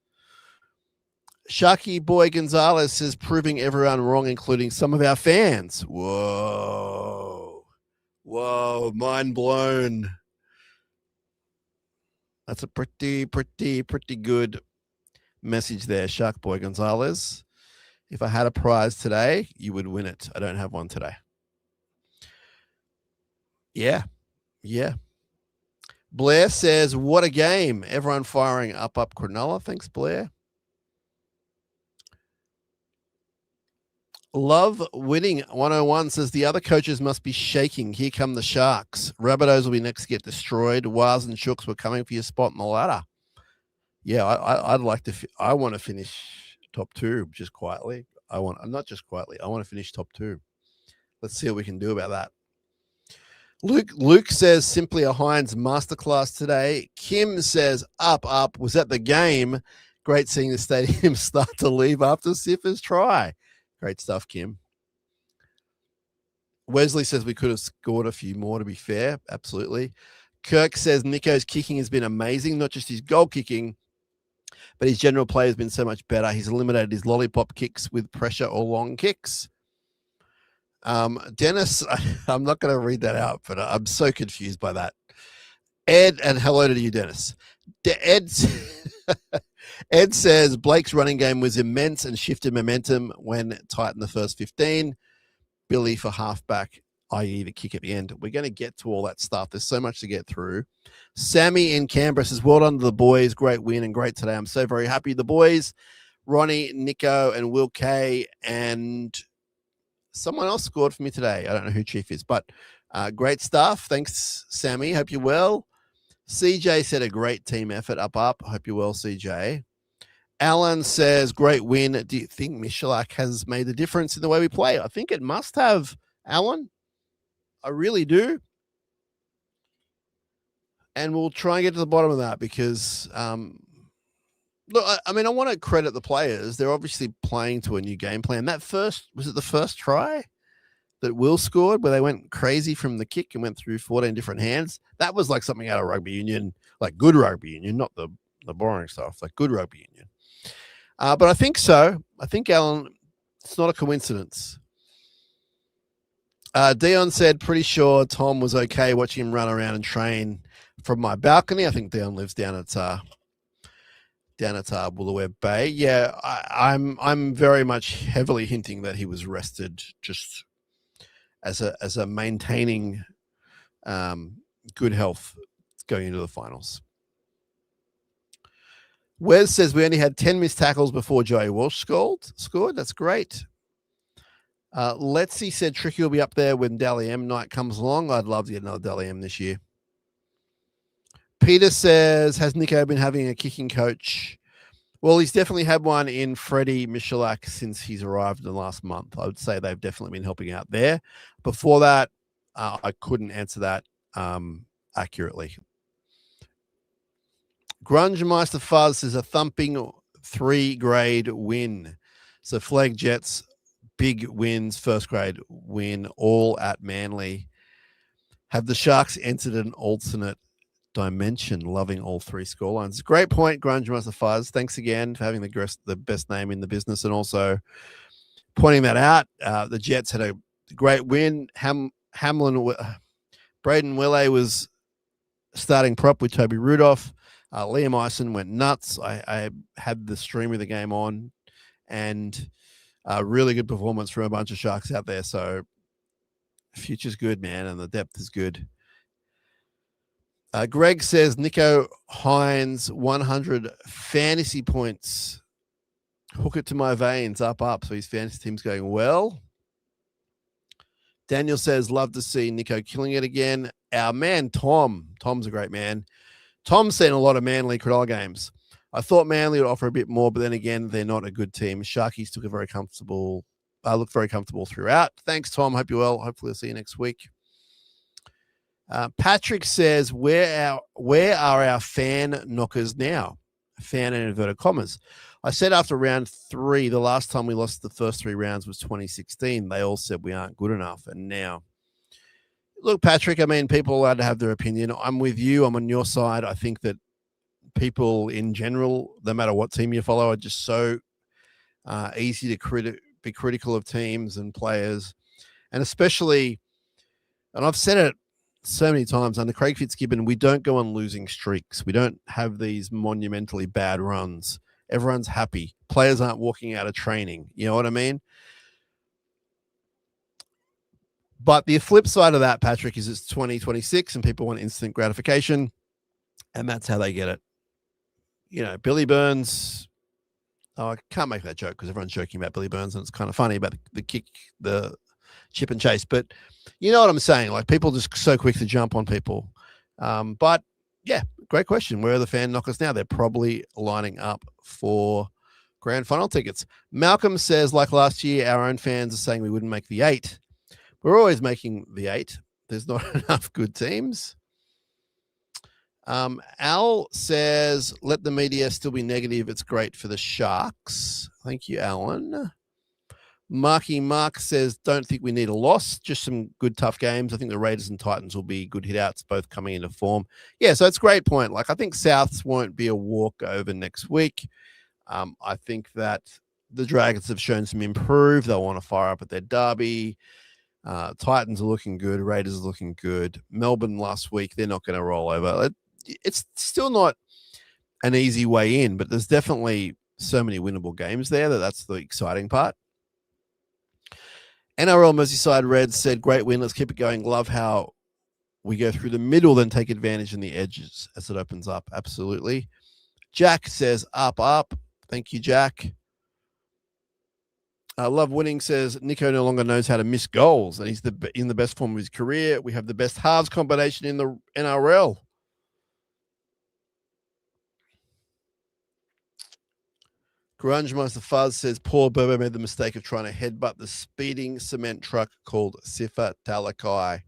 Sharky Boy Gonzalez says, proving everyone wrong, including some of our fans. Whoa. Mind blown. That's a pretty good message there, Shark Boy Gonzalez. If I had a prize today, you would win it. I don't have one today. Yeah. Blair says, what a game. Everyone firing up Cronulla. Thanks, Blair. Love winning 101 says, the other coaches must be shaking. Here come the Sharks. Rabbitohs will be next to get destroyed. Waz and Shooks were coming for your spot in the ladder. Yeah, I'd like to. I want to finish top 2 just quietly. Not just quietly. I want to finish top 2. Let's see what we can do about that. Luke says, simply a Hines masterclass today. Kim says, up. Was at the game. Great seeing the stadium start to leave after Siffer's try. Great stuff, Kim. Wesley says we could have scored a few more, to be fair. Absolutely. Kirk says Nico's kicking has been amazing, not just his goal kicking, but his general play has been so much better. He's eliminated his lollipop kicks with pressure or long kicks. Dennis, I'm not going to read that out, but I'm so confused by that. Ed, and hello to you, Dennis. Ed says Blake's running game was immense and shifted momentum when tight in the first 15. Billy for halfback, i.e. the kick at the end. We're going to get to all that stuff. There's so much to get through. Sammy in Canberra says, well done to the boys. Great win and great today. I'm so very happy. The boys, Ronnie, Nico, and Will K, and someone else scored for me today. I don't know who Chief is, but great stuff. Thanks, Sammy. Hope you're well. CJ said a great team effort. Up. Hope you're well, CJ. Alan says, great win. Do you think Michalak has made the difference in the way we play? I think it must have, Alan. I really do. And we'll try and get to the bottom of that because, look, I mean, I want to credit the players. They're obviously playing to a new game plan. Was it the first try that Will scored where they went crazy from the kick and went through 14 different hands? That was like something out of rugby union, like good rugby union, not the boring stuff, like good rugby union. But I think so. I think, Alan, it's not a coincidence. Dion said, pretty sure Tom was okay watching him run around and train from my balcony. I think Dion lives down at Woolooware Bay. Yeah, I'm very much heavily hinting that he was rested just as a maintaining good health going into the finals. Wes says we only had 10 missed tackles before Joey Walsh scored. That's great. Let's said Tricky will be up there when Dally M night comes along. I'd love to get another Dally M this year. Peter says, has Nico been having a kicking coach? Well, he's definitely had one in Freddie Michalak since he's arrived in the last month. I would say they've definitely been helping out there. Before that, I couldn't answer that accurately. Grunge Meister Fuzz is a thumping 3-grade win. So Flag Jets, big wins, first grade win, all at Manly. Have the Sharks entered an alternate dimension? Loving all 3 scorelines. Great point, Grunge Meister Fuzz. Thanks again for having the best name in the business and also pointing that out. The Jets had a great win. Hamlin, Braden Wille was starting prop with Toby Rudolph. Liam Eisen went nuts. I had the stream of the game on, and really good performance from a bunch of Sharks out there. So future's good, man, and the depth is good. Greg says Nico Hines 100 fantasy points. Hook it to my veins, up. So his fantasy team's going well. Daniel says, love to see Nico killing it again. Our man, Tom's a great man. Tom's seen a lot of Manly Cronulla games. I thought Manly would offer a bit more, but then again, they're not a good team. Sharkies looked very comfortable throughout. Thanks, Tom. Hope you're well. Hopefully I'll see you next week. Patrick says, where are our fan knockers now? Fan in inverted commas. I said after round 3, the last time we lost the first 3 rounds was 2016. They all said we aren't good enough. And now, look, Patrick, I mean, people are allowed to have their opinion. I'm with you. I'm on your side. I think that people in general, no matter what team you follow, are just so easy to be critical of teams and players. And especially, and I've said it so many times, under Craig Fitzgibbon, we don't go on losing streaks. We don't have these monumentally bad runs. Everyone's happy. Players aren't walking out of training. You know what I mean? But the flip side of that, Patrick, is it's 2026 and people want instant gratification, and that's how they get it. You know, Billy Burns. Oh, I can't make that joke because everyone's joking about Billy Burns, and it's kind of funny about the kick, the chip and chase. But you know what I'm saying? Like, people just so quick to jump on people. But yeah, great question. Where are the fan knockers now? They're probably lining up for grand final tickets. Malcolm says, like last year, our own fans are saying we wouldn't make the 8. We're always making the 8. There's not enough good teams. Al says, let the media still be negative. It's great for the Sharks. Thank you, Alan. Marky Mark says, don't think we need a loss, just some good, tough games. I think the Raiders and Titans will be good hit-outs, both coming into form. Yeah, so it's a great point. Like, I think Souths won't be a walkover next week. I think that the Dragons have shown some improve. They'll want to fire up at their derby. Titans are looking good. Raiders are looking good. Melbourne last week, they're not going to roll over. It's still not an easy way in, but there's definitely so many winnable games there that's the exciting part. NRL Merseyside Reds said, great win. Let's keep it going. Love how we go through the middle, then take advantage in the edges as it opens up. Absolutely. Jack says, up. Thank you, Jack. Love Winning says, Nico no longer knows how to miss goals, and he's in the best form of his career. We have the best halves combination in the NRL. Grunge Master Fuzz says, poor Burbo made the mistake of trying to headbutt the speeding cement truck called Sifa Talakai.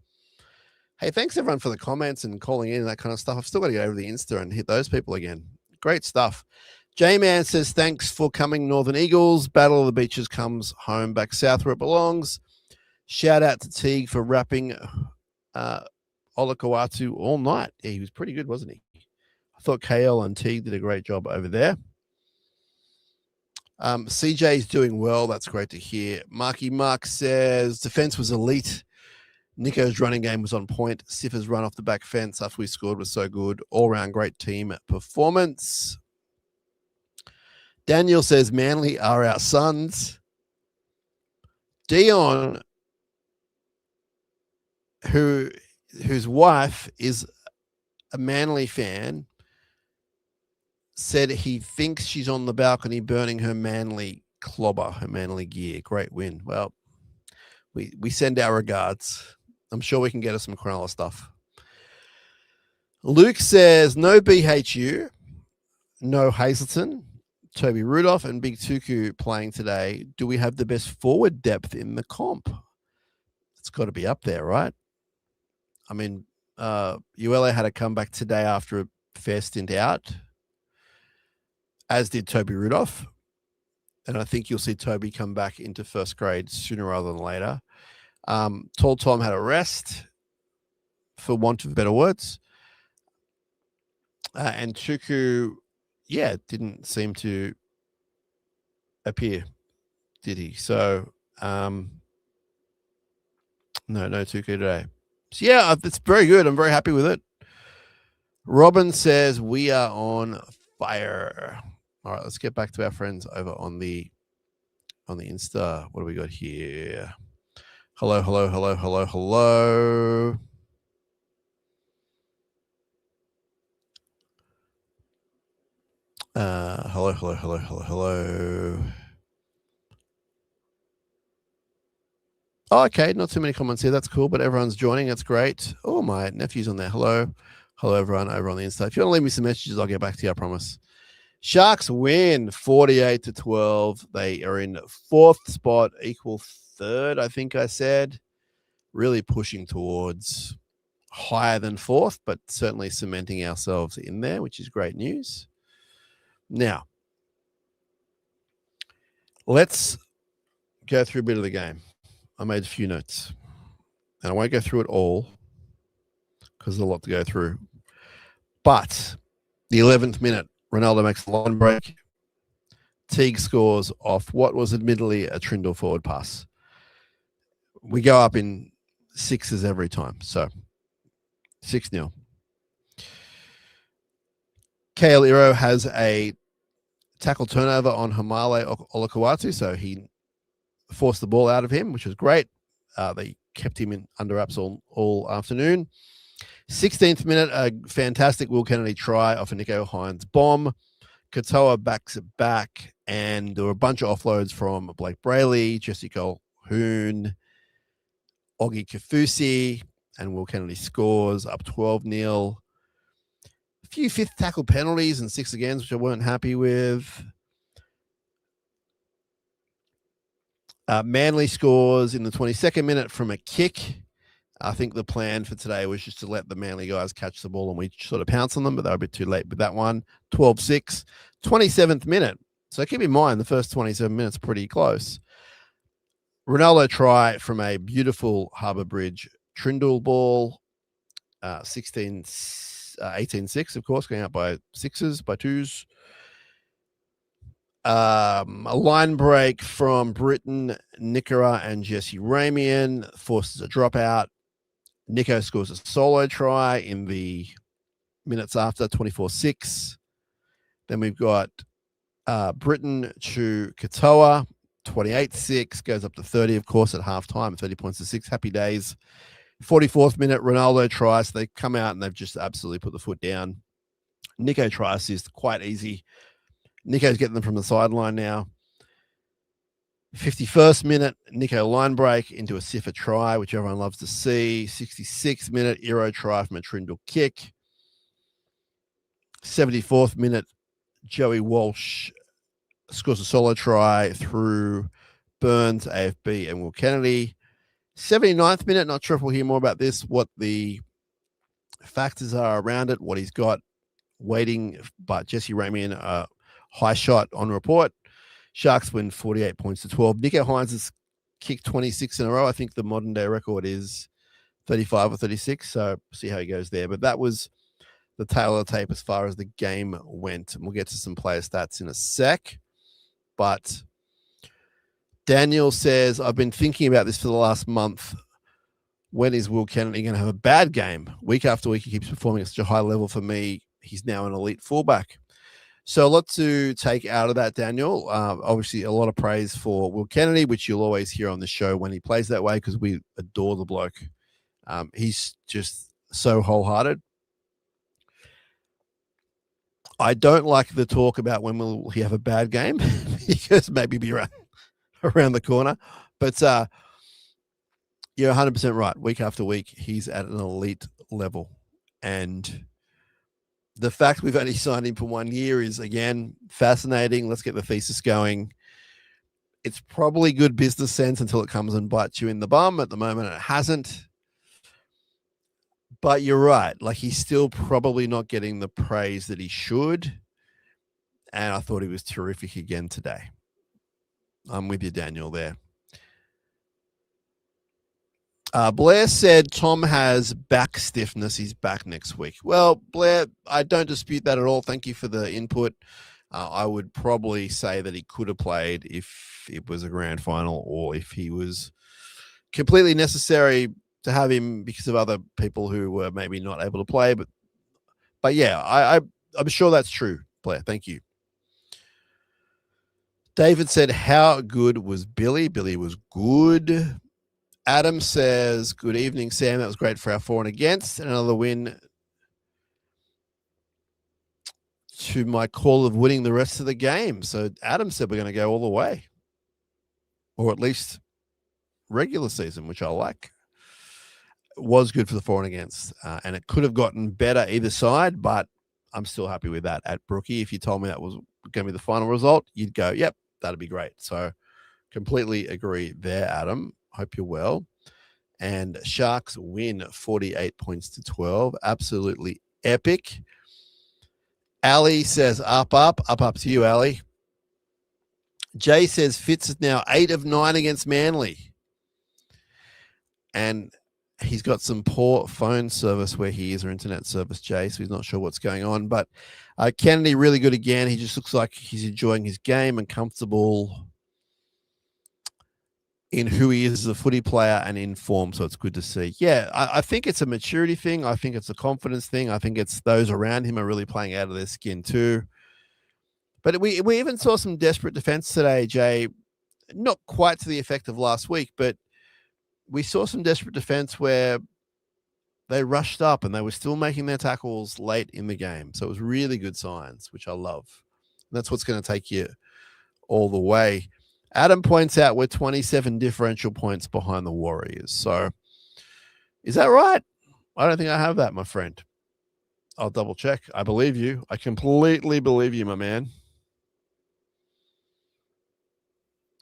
Hey, thanks everyone for the comments and calling in and that kind of stuff. I've still got to get over the Insta and hit those people again. Great stuff. J-Man says, thanks for coming, Northern Eagles. Battle of the Beaches comes home back south where it belongs. Shout out to Teague for rapping Olakawatu all night. Yeah, he was pretty good, wasn't he? I thought KL and Teague did a great job over there. CJ's doing well. That's great to hear. Marky Mark says, defense was elite. Nico's running game was on point. Sifa's run off the back fence after we scored was so good. All-round great team performance. Daniel says, Manly are our sons. Dion, whose wife is a Manly fan, said he thinks she's on the balcony burning her Manly clobber, her Manly gear. Great win. Well, we send our regards. I'm sure we can get us some Cronulla stuff. Luke says, no BHU, no Hazelton, Toby Rudolph, and Big Tuku playing today. Do we have the best forward depth in the comp? It's got to be up there, right? I mean, Uele had a comeback today after a fair stint out, as did Toby Rudolph. And I think you'll see Toby come back into first grade sooner rather than later. Tall Tom had a rest, for want of better words. And Chuku, didn't seem to appear, did he? So, no Tuku today. So, it's very good. I'm very happy with it. Robin says we are on fire. All right, let's get back to our friends over on the Insta. What do we got here? Hello. Hello. Oh, okay, not too many comments here. That's cool, but everyone's joining. That's great. Oh, my nephew's on there. Hello, everyone over on the Insta. If you want to leave me some messages, I'll get back to you, I promise. Sharks win 48-12. They are in fourth spot, equal third, I think I said. Really pushing towards higher than fourth, but certainly cementing ourselves in there, which is great news. Now, let's go through a bit of the game. I made a few notes, and I won't go through it all because there's a lot to go through. But the 11th minute, Ronaldo makes a line break. Teague scores off what was admittedly a Trindle forward pass. We go up in sixes every time, so 6-0. Kale Iro has a tackle turnover on Hamale Olakawatu, so he forced the ball out of him, which was great. They kept him in under wraps all afternoon. 16th minute, a fantastic Will Kennedy try off a Nico Hines bomb. Katoa backs it back, and there were a bunch of offloads from Blake Brayley, Jesse Colquhoun, Oggy Kafusi, and Will Kennedy scores up 12-0. A few fifth tackle penalties and 6 agains, which I weren't happy with. Manly scores in the 22nd minute from a kick. I think the plan for today was just to let the Manly guys catch the ball and we sort of pounce on them, but they were a bit too late with that one. 12-6, 27th minute. So keep in mind, the first 27 minutes are pretty close. Ronaldo try from a beautiful Harbour Bridge Trindle ball. 18-6, of course, going out by sixes, by twos. A line break from Britton, Nicara, and Jesse Ramian forces a dropout. Nico scores a solo try in the minutes after, 24-6. Then we've got Britton to Katoa, 28-6, goes up to 30, of course, at halftime, 30 points to 6. Happy days. 44th minute, Ronaldo tries. They come out and they've just absolutely put the foot down. Nico try assist, quite easy. Nico's getting them from the sideline now. 51st minute, Nico line break into a Siffa try, which everyone loves to see. 66th minute, Euro try from a Trindle kick. 74th minute, Joey Walsh scores a solo try through Burns, AFB, and Will Kennedy. 79th minute, not sure if we'll hear more about this, what the factors are around it, what he's got waiting, but Jesse Ramian, high shot on report. Sharks win 48 points to 12. Nico Hines has kicked 26 in a row. I think the modern day record is 35 or 36. So see how he goes there. But that was the tail of the tape as far as the game went. And we'll get to some player stats in a sec. But Daniel says, I've been thinking about this for the last month. When is Will Kennedy going to have a bad game? Week after week, he keeps performing at such a high level for me. He's now an elite fullback. So a lot to take out of that, Daniel. Obviously, a lot of praise for Will Kennedy, which you'll always hear on the show when he plays that way because we adore the bloke. He's just so wholehearted. I don't like the talk about when will he have a bad game because maybe be around the corner. But you're 100% right. Week after week, he's at an elite level. And the fact we've only signed him for 1 year is, again, fascinating. Let's get the thesis going. It's probably good business sense until it comes and bites you in the bum. At the moment, it hasn't. But you're right. Like, he's still probably not getting the praise that he should. And I thought he was terrific again today. I'm with you, Daniel, there. Blair said Tom has back stiffness. He's back next week. Well, Blair, I don't dispute that at all. Thank you for the input. I would probably say that he could have played if it was a grand final or if he was completely necessary to have him because of other people who were maybe not able to play. But yeah, I'm sure that's true, Blair. Thank you. David said, how good was Billy? Billy was good. Adam says, good evening, Sam. That was great for our for and against. Another win to my call of winning the rest of the game. So Adam said we're going to go all the way, or at least regular season, which I like. It was good for the for and against, and it could have gotten better either side, but I'm still happy with that at Brookie. If you told me that was going to be the final result, you'd go, yep, that'd be great. So completely agree there, Adam. Hope you're well. And Sharks win 48 points to 12. Absolutely epic. Ali says up to you, Ali. Jay says Fitz is now 8 of 9 against Manly. And he's got some poor phone service where he is, or internet service, Jay, so he's not sure what's going on. But Kennedy, really good again. He just looks like he's enjoying his game and comfortable in who he is as a footy player and in form, so it's good to see. Yeah, I think it's a maturity thing. I think it's a confidence thing. I think it's those around him are really playing out of their skin too. But we even saw some desperate defense today, Jay. Not quite to the effect of last week, but we saw some desperate defense where they rushed up and they were still making their tackles late in the game. So it was really good signs, which I love. And that's what's going to take you all the way. Adam points out we're 27 differential points behind the Warriors. So is that right? I don't think I have that, my friend. I'll double check. I believe you. I completely believe you, my man.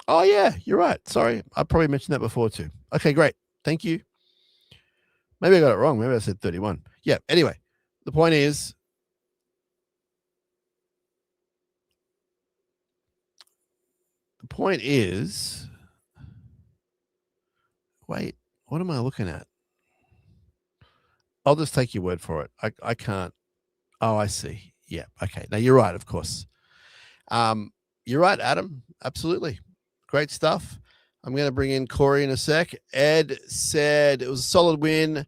Oh, yeah, you're right. Sorry. I probably mentioned that before too. Okay, great. Thank you. Maybe I got it wrong. Maybe I said 31. Yeah, anyway, the point is, wait, what am I looking at? I'll just take your word for it. I can't. Oh, I see. Yeah. Okay. Now you're right, of course. You're right, Adam. Absolutely. Great stuff. I'm going to bring in Corey in a sec. Ed said it was a solid win.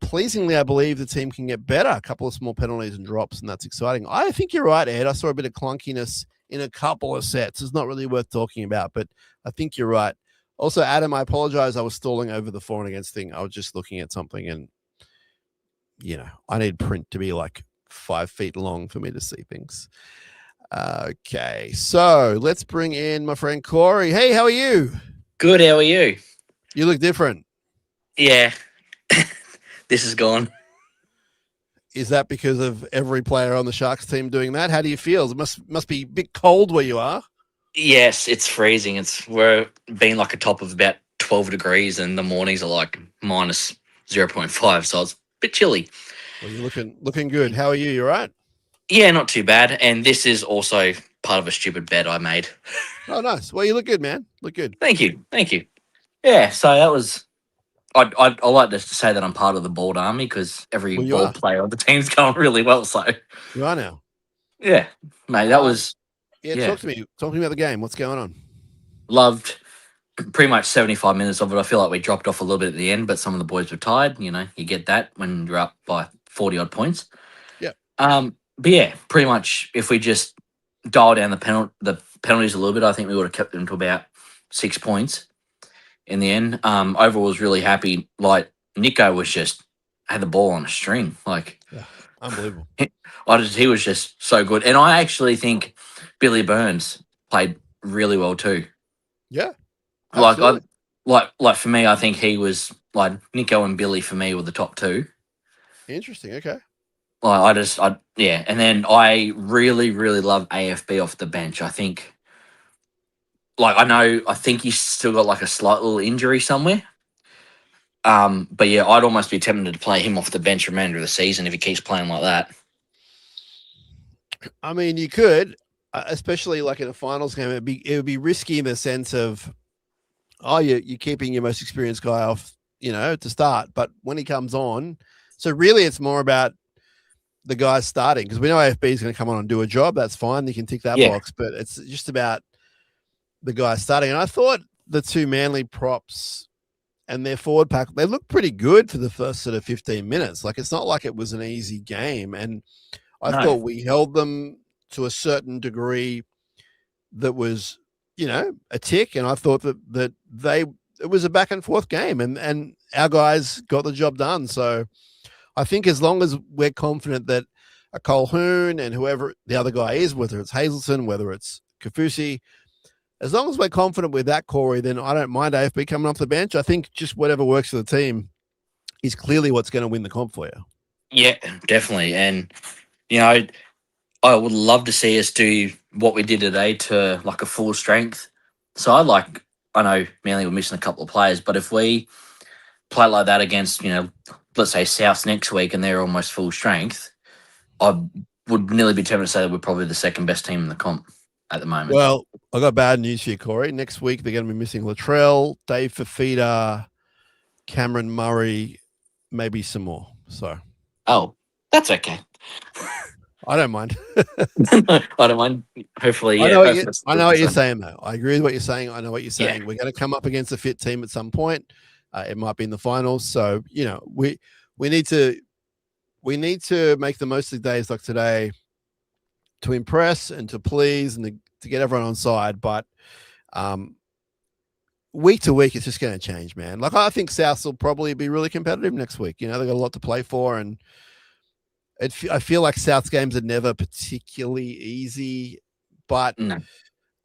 Pleasingly, I believe the team can get better. A couple of small penalties and drops, and that's exciting. I think you're right, Ed. I saw a bit of clunkiness in a couple of sets. It's not really worth talking about, but I think you're right. Also, Adam, I apologize. I was stalling over the for and against thing. I was just looking at something, and, you know, I need print to be like 5 feet long for me to see things. Okay, so let's bring in my friend Corey. Hey, how are you? Good, how are you? You look different. Yeah, this is gone. Is that because of every player on the Sharks team doing that? How do you feel? It must be a bit cold where you are. Yes, it's freezing. We're being like a top of about 12 degrees and the mornings are like minus 0.5, so it's a bit chilly. Well, you're looking good. How are you? You all right? Yeah, not too bad. And this is also part of a stupid bet I made. Oh, nice. Well, you look good, man. Look good. Thank you. Yeah, so that was... I like to say that I'm part of the bald army because every ball player on the team's going really well. So you are now. Yeah, mate, that was... Yeah, talk to me. Talk to me about the game. What's going on? Loved pretty much 75 minutes of it. I feel like we dropped off a little bit at the end, but some of the boys were tired. You know, you get that when you're up by 40-odd points. Yeah. But yeah, pretty much if we just dial down the penalties a little bit, I think we would have kept them to about 6 points in the end. Overall was really happy. Like Nico was just had the ball on a string. Like unbelievable. He was just so good. And I actually think Billy Burns played really well too. Yeah. Like for me, I think he was like Nico and Billy for me were the top two. Interesting. Okay. And then I really, really love AFB off the bench. I think, I think he's still got like a slight little injury somewhere, But yeah, I'd almost be tempted to play him off the bench remainder of the season if he keeps playing like that. I mean, you could, especially like in a finals game. It would be risky in the sense of, you're keeping your most experienced guy off, to start. But when he comes on, so really it's more about the guys starting, because we know AFB is going to come on and do a job. That's fine. You can tick that box, but it's just about the guys starting. And I thought the two Manly props and their forward pack, they looked pretty good for the first sort of 15 minutes. Like, it's not like it was an easy game. And I thought we held them to a certain degree that was, a tick. And I thought that it was a back and forth game, and our guys got the job done. So I think as long as we're confident that a Colquhoun and whoever the other guy is, whether it's Hazelton, whether it's Kaufusi, as long as we're confident with that, Corey, then I don't mind AFB coming off the bench. I think just whatever works for the team is clearly what's going to win the comp for you. Yeah, definitely. And, I would love to see us do what we did today to like a full strength. So I know Manly were missing a couple of players, but if we play like that against, let's say South next week and they're almost full strength, I would nearly be tempted to say that we're probably the second best team in the comp at the moment. Well, I got bad news for you, Corey. Next week they're going to be missing Latrell, Dave Fafita, Cameron Murray, maybe some more. So, that's okay. I don't mind. I don't mind. Hopefully, yeah. I know what you're saying, though. I agree with what you're saying. I know what you're saying. Yeah. We're going to come up against a fit team at some point. It might be in the finals. So, we need to make the most of days like today to impress and to please and to get everyone on side. But week to week, it's just going to change, man. Like, I think South will probably be really competitive next week. They've got a lot to play for, and I feel like South's games are never particularly easy, but no.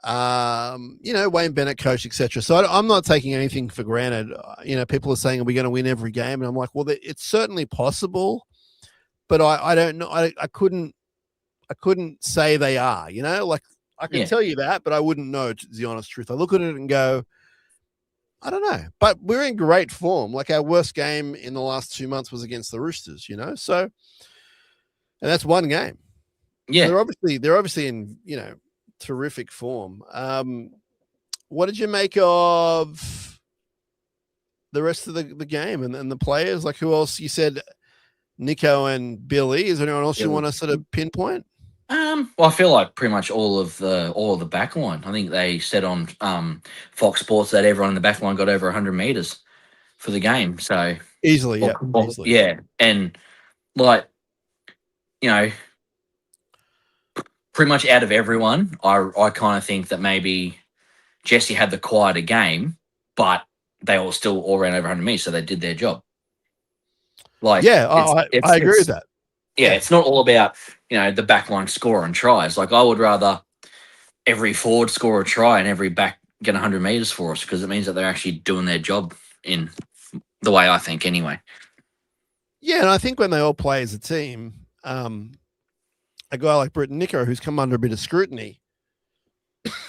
Wayne Bennett coach, etc. So I'm not taking anything for granted. People are saying, are we going to win every game? And I'm like, well, it's certainly possible, but I don't know. I couldn't say they are, like I can tell you that, but I wouldn't know, to the honest truth. I look at it and go, I don't know, but we're in great form. Like, our worst game in the last 2 months was against the Roosters, so. And that's one game. Yeah. They're obviously in, terrific form. What did you make of the rest of the game and the players? Like, who else? You said Nico and Billy. Is there anyone else you want to sort of pinpoint? Well, I feel like pretty much all of the back line. I think they said on Fox Sports that everyone in the back line got over 100 meters for the game. So easily. Yeah. And like, pretty much out of everyone, I kind of think that maybe Jesse had the quieter game, but they all ran over 100 meters, so they did their job. Like, I agree with that. Yeah, it's not all about, the backline score and tries. Like, I would rather every forward score a try and every back get 100 meters for us, because it means that they're actually doing their job in the way I think anyway. Yeah, and I think when they all play as a team, a guy like Britton Nico, who's come under a bit of scrutiny,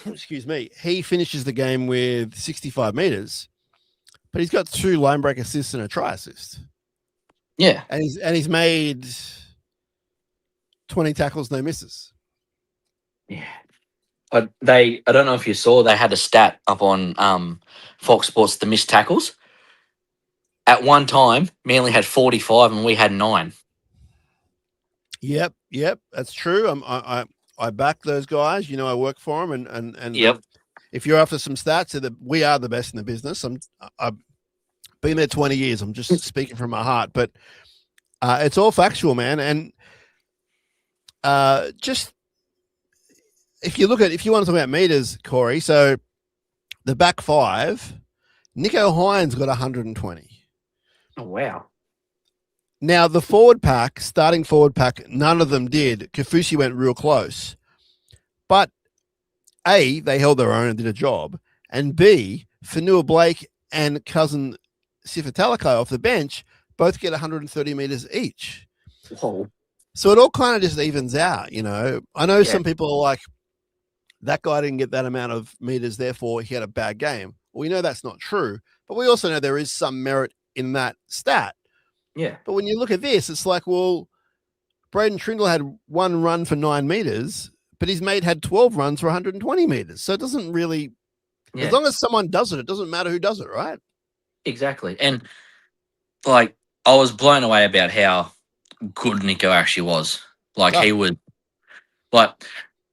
excuse me, he finishes the game with 65 meters, but he's got 2 line break assists and a try assist. Yeah. And he's made 20 tackles, no misses. Yeah. I don't know if you saw, they had a stat up on Fox Sports, the missed tackles. At one time, Manly had 45 and we had 9. Yep, that's true. I back those guys. I work for them, and yep. If you're after some stats, we are the best in the business. I've been there 20 years. I'm just speaking from my heart, but it's all factual, man. And just if you want to talk about meters, Corey. So the back 5, Nico Hines got 120. Oh wow. Now, the starting forward pack, none of them did. Kaufusi went real close. But A, they held their own and did a job. And B, Fanua Blake and cousin Sifa Talakai off the bench both get 130 meters each. Whoa. So it all kind of just evens out, I know some people are like, that guy didn't get that amount of meters, therefore he had a bad game. Well, we know that's not true. But we also know there is some merit in that stat. Yeah. But when you look at this, it's like, well, Braden Trindle had 1 run for 9 meters, but his mate had 12 runs for 120 meters. So it doesn't really, as long as someone does it, it doesn't matter who does it, right? Exactly. And like, I was blown away about how good Nico actually was. Like, he would, like,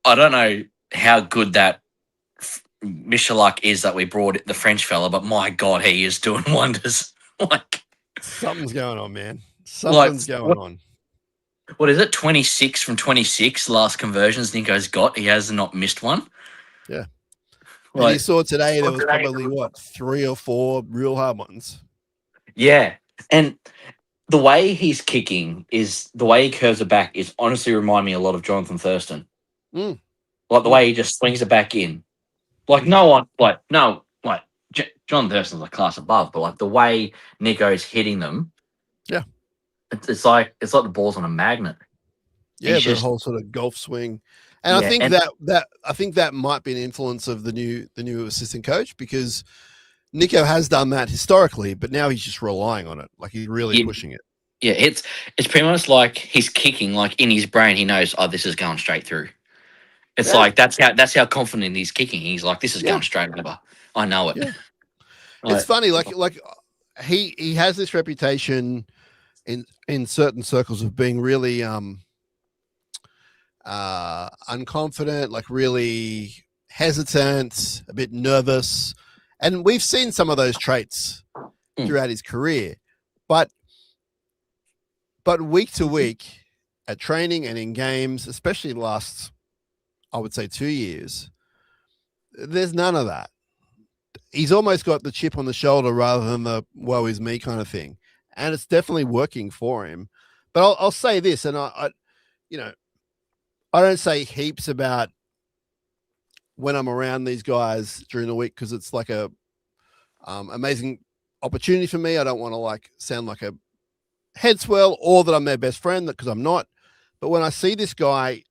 I don't know how good that Michalak is that we brought the French fella, but my God, he is doing wonders. Like, something's going on, man. Something's going on. What is it? 26 from 26 last conversions Nico's got. He has not missed one. Yeah. Like, and you saw today there was probably, 3 or 4 real hard ones. Yeah. And the way he's kicking is, the way he curves it back is honestly remind me a lot of Jonathan Thurston. Mm. Like the way he just swings it back in. Like John Thurston's a class above, but like the way Nico's hitting them. Yeah. It's like the ball's on a magnet. Yeah, the whole sort of golf swing. And I think that might be an influence of the new assistant coach, because Nico has done that historically, but now he's just relying on it. Like he's really pushing it. Yeah, it's pretty much like he's kicking, like in his brain he knows, oh, this is going straight through. It's like that's how confident he's kicking. He's like, this is going straight over. I know it. Yeah. It's funny, like he has this reputation in certain circles of being really unconfident, like really hesitant, a bit nervous. And we've seen some of those traits throughout his career. But week to week at training and in games, especially the last, I would say 2 years, there's none of that. He's almost got the chip on the shoulder rather than the woe is me kind of thing. And it's definitely working for him. But I'll say this, and I don't say heaps about when I'm around these guys during the week, because it's like a amazing opportunity for me. I don't want to like sound like a head swell or that I'm their best friend, because I'm not. But when I see this guy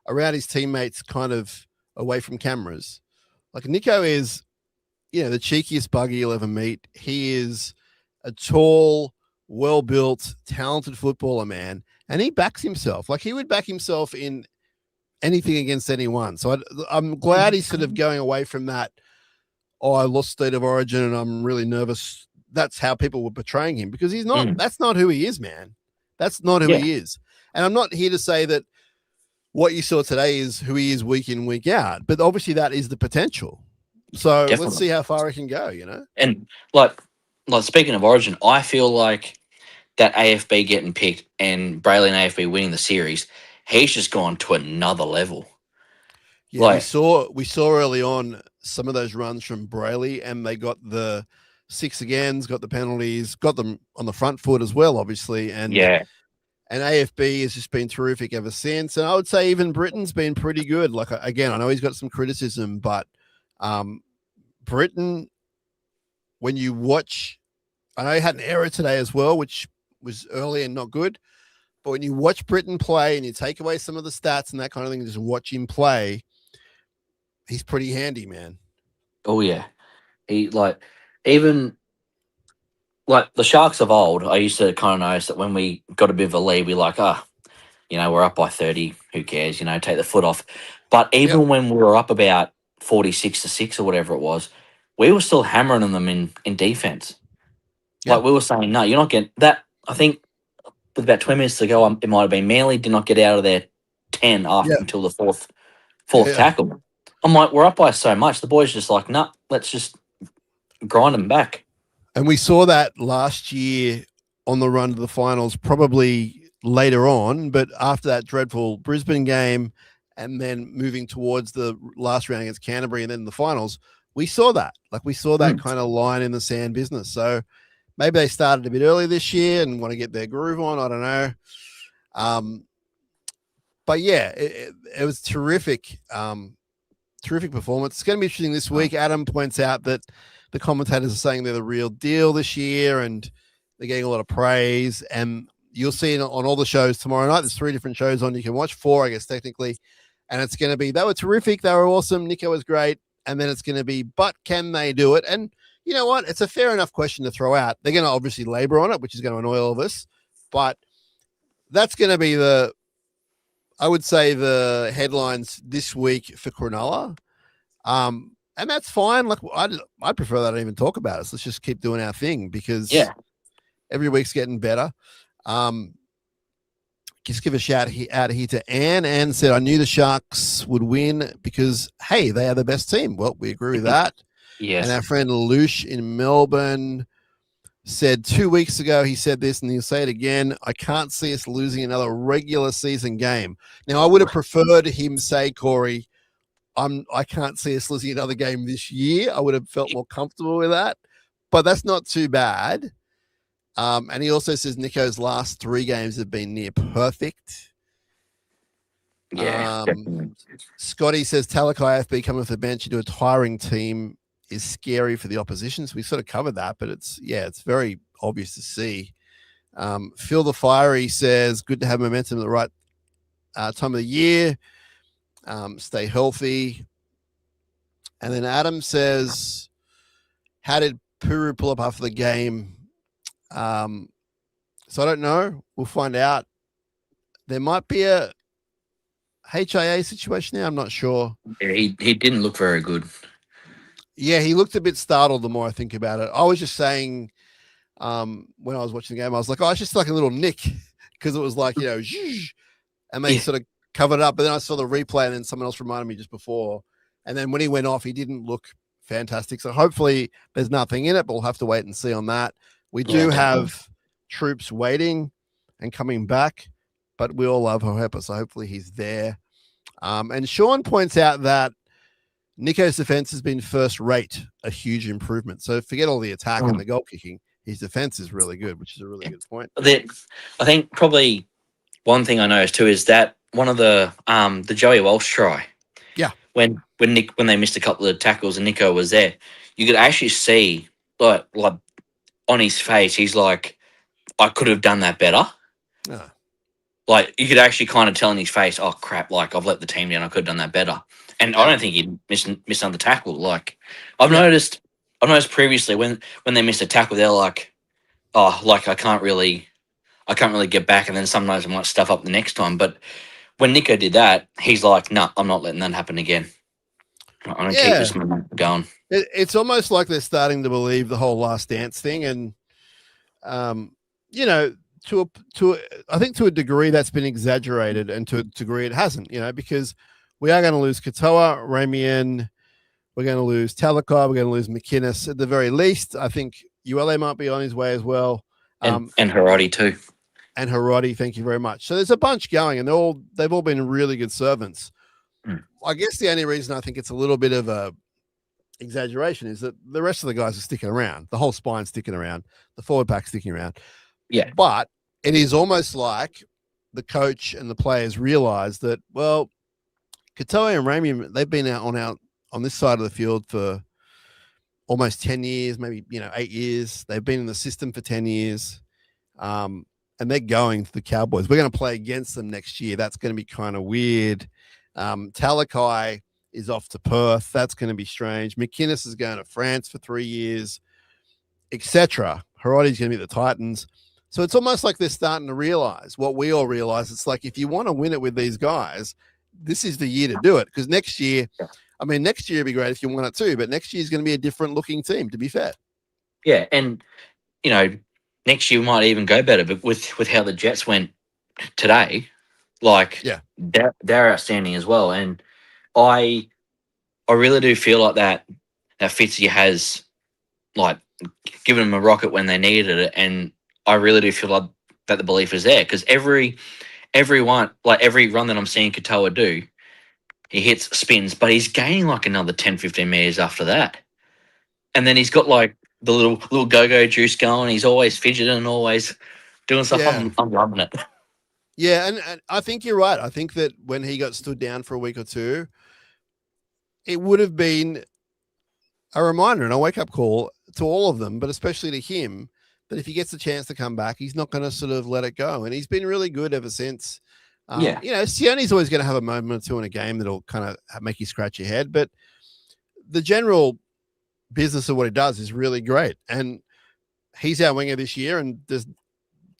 around his teammates, kind of away from cameras, like Nico is, the cheekiest bugger you'll ever meet. He is a tall, well-built, talented footballer, man. And he backs himself. Like he would back himself in anything against anyone. So I'm glad he's sort of going away from that. Oh, I lost state of origin and I'm really nervous. That's how people were portraying him, because he's not, that's not who he is, man. That's not who he is. And I'm not here to say that what you saw today is who he is week in, week out, but obviously that is the potential. So let's see how far he can go, And like speaking of origin, I feel like that AFB getting picked and Brayley and AFB winning the series, he's just gone to another level. Yeah, like, we saw early on some of those runs from Brayley, and they got the 6 agains, got the penalties, got them on the front foot as well, obviously. And and AFB has just been terrific ever since. And I would say even Britton's been pretty good. Like, again, I know he's got some criticism, but Britton, when you watch, I know he had an error today as well, which was early and not good. But when you watch Britton play and you take away some of the stats and that kind of thing, and just watch him play, he's pretty handy, man. Oh, yeah. He, even the Sharks of old, I used to kind of notice that when we got a bit of a lead, we're like, we're up by 30. Who cares? Take the foot off. But even when we were up about 46-6 or whatever it was, we were still hammering them in defense. Yep. Like we were saying, no, you're not getting that. I think with about 20 minutes to go, it might have been Manly did not get out of their 10 until the fourth tackle. I'm like, we're up by so much. The boys just like, nah, let's just grind them back. And we saw that last year on the run to the finals, probably later on, but after that dreadful Brisbane game and then moving towards the last round against Canterbury and then the finals, we saw that. Like we saw that kind of line in the sand business. So maybe they started a bit early this year and want to get their groove on. I don't know. But yeah, it was terrific. Terrific performance. It's going to be interesting this week. Adam points out that the commentators are saying they're the real deal this year and they're getting a lot of praise. And you'll see on all the shows tomorrow night. There's 3 different shows on. You can watch 4, I guess, technically. And it's going to be, they were terrific. They were awesome. Nico was great. And then it's going to be, but can they do it? And, you know what? It's a fair enough question to throw out. They're going to obviously labor on it, which is going to annoy all of us. But that's going to be I would say, the headlines this week for Cronulla. And that's fine. Like, I'd prefer that I don't even talk about it. So let's just keep doing our thing, because every week's getting better. Just give a shout out here to Anne. Anne said, I knew the Sharks would win because, hey, they are the best team. Well, we agree with that. Yes. And our friend Lush in Melbourne said 2 weeks ago, he said this, and he'll say it again, I can't see us losing another regular season game. Now, I would have preferred him say, Corey, I can't see us losing another game this year. I would have felt more comfortable with that, but that's not too bad. And he also says Nico's last 3 games have been near perfect. Yeah. Scotty says Talakai FB coming off the bench into a tiring team is scary for the opposition. So we sort of covered that, but it's very obvious to see. Phil the Fiery says good to have momentum at the right time of the year. Stay healthy. And then Adam says, how did Puru pull up after the game? So I don't know. We'll find out. There might be a HIA situation there. I'm not sure. Yeah, he didn't look very good. Yeah, he looked a bit startled the more I think about it. I was just saying, when I was watching the game, I was like, oh, it's just like a little nick, because it was like, and they sort of covered it up. But then I saw the replay, and then someone else reminded me just before. And then when he went off, he didn't look fantastic. So hopefully there's nothing in it, but we'll have to wait and see on that. We do have troops waiting and coming back, but we all love Hohepa, so hopefully he's there. And Sean points out that Nico's defense has been first rate, a huge improvement. So forget all the attack and the goal kicking. His defense is really good, which is a really good point. I think probably one thing I noticed too is that one of the Joey Walsh try. Yeah. When they missed a couple of tackles and Nico was there, you could actually see like on his face, he's like, I could have done that better. Yeah. Like, you could actually kind of tell in his face, oh, crap, like, I've let the team down. I could have done that better. And I don't think he'd miss another tackle. Like, I've noticed previously when they missed a tackle, they're like, oh, like, I can't really get back. And then sometimes I might stuff up the next time. But when Nico did that, he's like, no, I'm not letting that happen again. I'm going to keep this momentum going. It's almost like they're starting to believe the whole Last Dance thing. And, I think to a degree that's been exaggerated, and to a degree it hasn't, because we are going to lose Katoa, Ramian, we're going to lose Talakai, we're going to lose McInnes at the very least. I think ULA might be on his way as well. And Harodi too. And Harodi, thank you very much. So there's a bunch going, and they've all been really good servants. I guess the only reason I think it's a little bit of a exaggeration is that the rest of the guys are sticking around. The whole spine's sticking around. The forward pack's sticking around. Yeah. But it is almost like the coach and the players realize that, well, Katoa and Ramian, they've been out on this side of the field for almost 10 years, maybe, 8 years. They've been in the system for 10 years. And they're going to the Cowboys. We're going to play against them next year. That's going to be kind of weird. Talakai is off to Perth. That's going to be strange. McInnes is going to France for 3 years, etc. Harodi's going to be at the Titans. So it's almost like they're starting to realize what we all realize. It's like, if you want to win it with these guys, this is the year to do it. Because next year would be great if you want it too, but next year is going to be a different looking team, to be fair. Yeah. And, next year might even go better, but with how the Jets went today, they're outstanding as well. And I really do feel like that Fitzy has like given them a rocket when they needed it, and I really do feel like that the belief is there, because every run that I'm seeing Katoa do, he hits spins, but he's gaining like another 10-15 meters after that, and then he's got like the little go-go juice going. He's always fidgeting and always doing stuff. Yeah. I'm loving it. Yeah, and I think you're right. I think that when he got stood down for a week or two, it would have been a reminder and a wake-up call to all of them, but especially to him, that if he gets a chance to come back, he's not going to sort of let it go. And he's been really good ever since. Sione's always going to have a moment or two in a game that'll kind of make you scratch your head, but the general business of what he does is really great. And he's our winger this year, and there's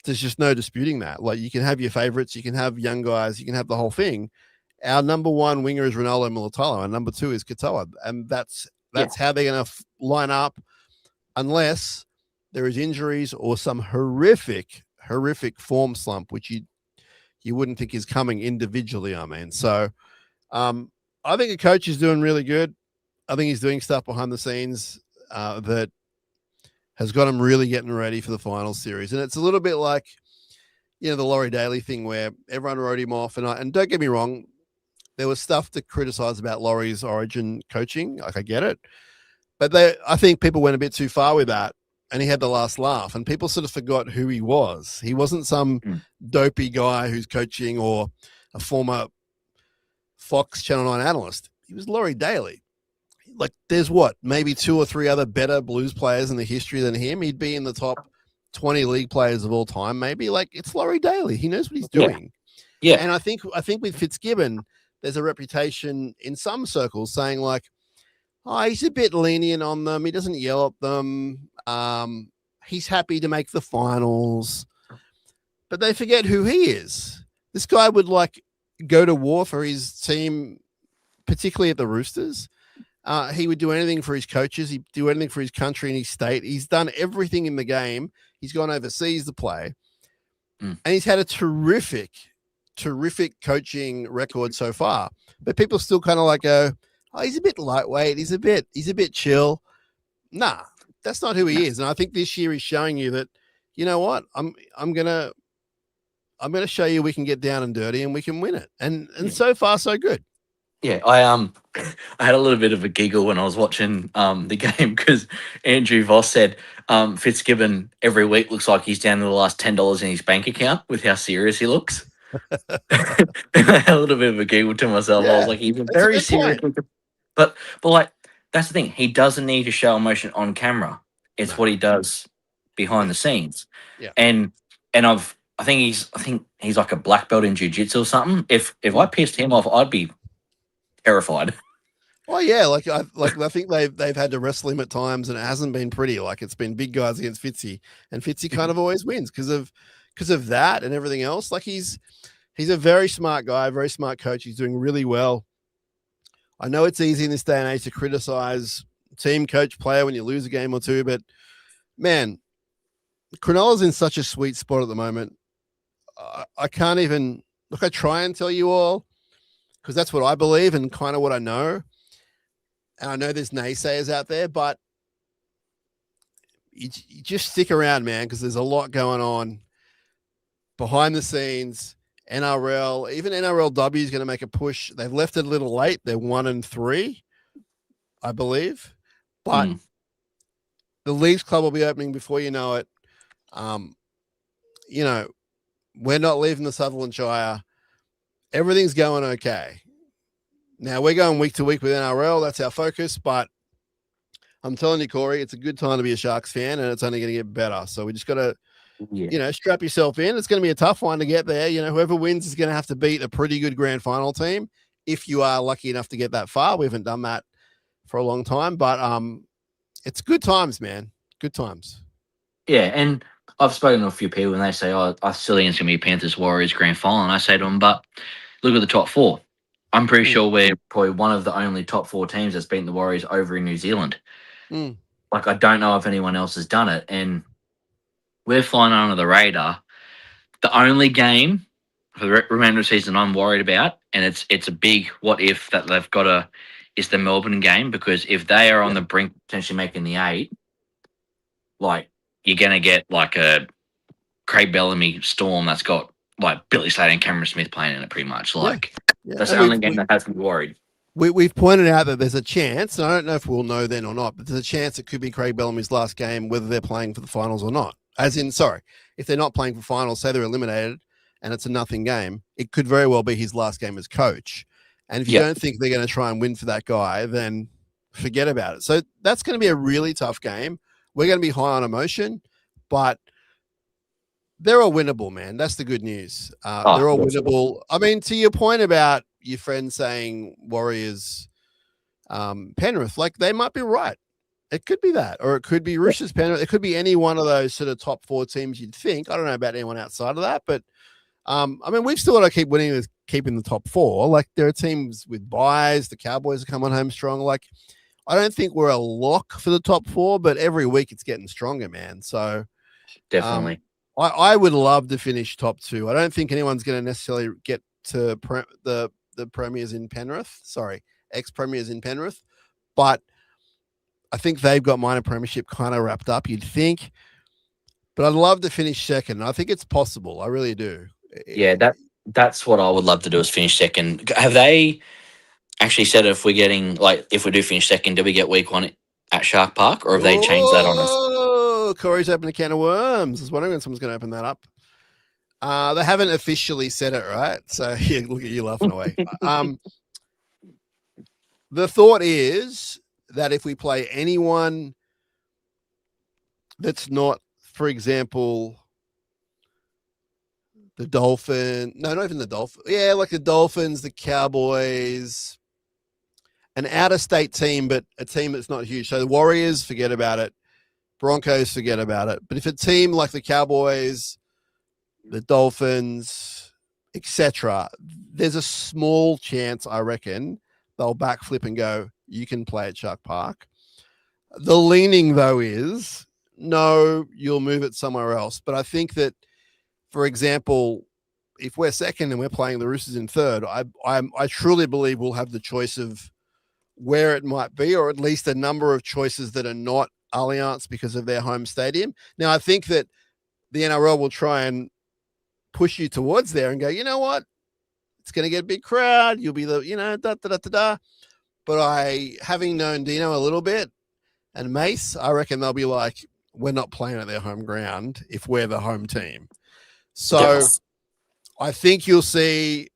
just no disputing that. Like, you can have your favorites, you can have young guys, you can have the whole thing. Our number one winger is Ronaldo Militalo, and number two is Katoa. And that's how they're going to line up, unless there is injuries or some horrific form slump, which you wouldn't think is coming individually. I mean, so I think the coach is doing really good. I think he's doing stuff behind the scenes that has got him really getting ready for the final series. And it's a little bit like, the Laurie Daly thing where everyone wrote him off. And don't get me wrong, there was stuff to criticize about Laurie's Origin coaching. Like, I get it. But I think people went a bit too far with that. And he had the last laugh, and people sort of forgot who he was. He wasn't some dopey guy who's coaching or a former Fox Channel 9 analyst. He was Laurie Daly. Like, there's maybe 2 or 3 other better Blues players in the history than him. He'd be in the top 20 league players of all time, maybe. Like, it's Laurie Daly. He knows what he's doing. Yeah. And I think with Fitzgibbon, there's a reputation in some circles saying, like, oh, he's a bit lenient on them. He doesn't yell at them. He's happy to make the finals. But they forget who he is. This guy would, like, go to war for his team, particularly at the Roosters. He would do anything for his coaches. He'd do anything for his country and his state. He's done everything in the game. He's gone overseas to play. And he's had a terrific coaching record so far. But people still kind of like go, oh, he's a bit lightweight. He's a bit chill. Nah, that's not who he is. And I think this year he's showing you that, you know what? I'm gonna show you we can get down and dirty and we can win it. And so far so good. Yeah, I had a little bit of a giggle when I was watching the game because Andrew Voss said Fitzgibbon every week looks like he's down to the last $10 in his bank account with how serious he looks. And I had a little bit of a giggle to myself. I was like, he's very serious. But like, that's the thing. He doesn't need to show emotion on camera. It's what he does behind the scenes. Yeah. And I think he's like a black belt in jiu-jitsu or something. If I pissed him off, I'd be terrified. Oh yeah, I think they've had to wrestle him at times, and it hasn't been pretty. Like, it's been big guys against Fitzy, and Fitzy kind of always wins because of that and everything else. Like, he's a very smart guy, very smart coach. He's doing really well. I know it's easy in this day and age to criticize team, coach, player when you lose a game or two, but man, Cronulla's in such a sweet spot at the moment. I can't even look. I try and tell you all, because that's what I believe and kind of what I know. And I know there's naysayers out there, but you just stick around, man, because there's a lot going on behind the scenes. NRL, even NRLW is going to make a push. They've left it a little late. They're 1-3, I believe. But the Leagues Club will be opening before you know it. We're not leaving the Sutherland Shire. Everything's going okay. Now, we're going week to week with NRL. That's our focus. But I'm telling you, Corey, it's a good time to be a Sharks fan, and it's only going to get better. So we just got to, strap yourself in. It's going to be a tough one to get there. Whoever wins is going to have to beat a pretty good grand final team if you are lucky enough to get that far. We haven't done that for a long time, but it's good times, man. Good times. Yeah, and I've spoken to a few people and they say, oh, I still think it's going to be Panthers Warriors grand final. And I say to them, but look at the top 4. I'm pretty sure we're probably one of the only top 4 teams that's beaten the Warriors over in New Zealand. Like, I don't know if anyone else has done it. And we're flying under the radar. The only game for the remainder of the season I'm worried about, and it's a big what if that they've got is the Melbourne game, because if they are on the brink potentially making the 8, like, you're going to get like a Craig Bellamy Storm that's got like Billy Slater and Cameron Smith playing in it pretty much. Like, that's the only game that has me worried. We've pointed out that there's a chance, and I don't know if we'll know then or not, but there's a chance it could be Craig Bellamy's last game, whether they're playing for the finals or not. As in, if they're not playing for finals, say they're eliminated and it's a nothing game, it could very well be his last game as coach. And if you don't think they're going to try and win for that guy, then forget about it. So that's going to be a really tough game. We're going to be high on emotion, but they're all winnable, man. That's the good news. They're all winnable. I mean, to your point about your friend saying Warriors, Penrith, like, they might be right. It could be that, or it could be Roosters, Penrith. It could be any one of those sort of top 4 teams you'd think. I don't know about anyone outside of that, but I mean, we've still got to keep winning with keeping the top 4. Like, there are teams with buys. The Cowboys are coming home strong. Like, I don't think we're a lock for the top 4, but every week it's getting stronger, man. So definitely, I would love to finish top 2. I don't think anyone's going to necessarily get to the premiers in Penrith. Sorry, ex-premiers in Penrith, but I think they've got minor premiership kind of wrapped up, you'd think. But I'd love to finish second. I think it's possible. I really do. Yeah, that's what I would love to do, is finish second. Have they actually said if we're getting, like, if we do finish second, do we get week 1 at Shark Park, or have they changed that on us? Oh, Corey's opened a can of worms. I was wondering when someone's going to open that up. They haven't officially said it, right? So yeah, look at you laughing away. The thought is that if we play anyone that's not, for example, the Dolphins, no, not even the Dolphins. Yeah, like the Dolphins, the Cowboys, an out-of-state team, but a team that's not huge. So the Warriors, forget about it. Broncos, forget about it. But if a team like the Cowboys, the Dolphins, etc., there's a small chance, I reckon, they'll backflip and go, you can play at Shark Park. The leaning, though, is no, you'll move it somewhere else. But I think that, for example, if we're second and we're playing the Roosters in third, I truly believe we'll have the choice of where it might be, or at least a number of choices that are not Allianz because of their home stadium. Now, I think that the NRL will try and push you towards there and go, you know what? It's going to get a big crowd. You'll be the, da. But having known Dino a little bit and Mace, I reckon they'll be like, we're not playing at their home ground if we're the home team. So yes. I think you'll see,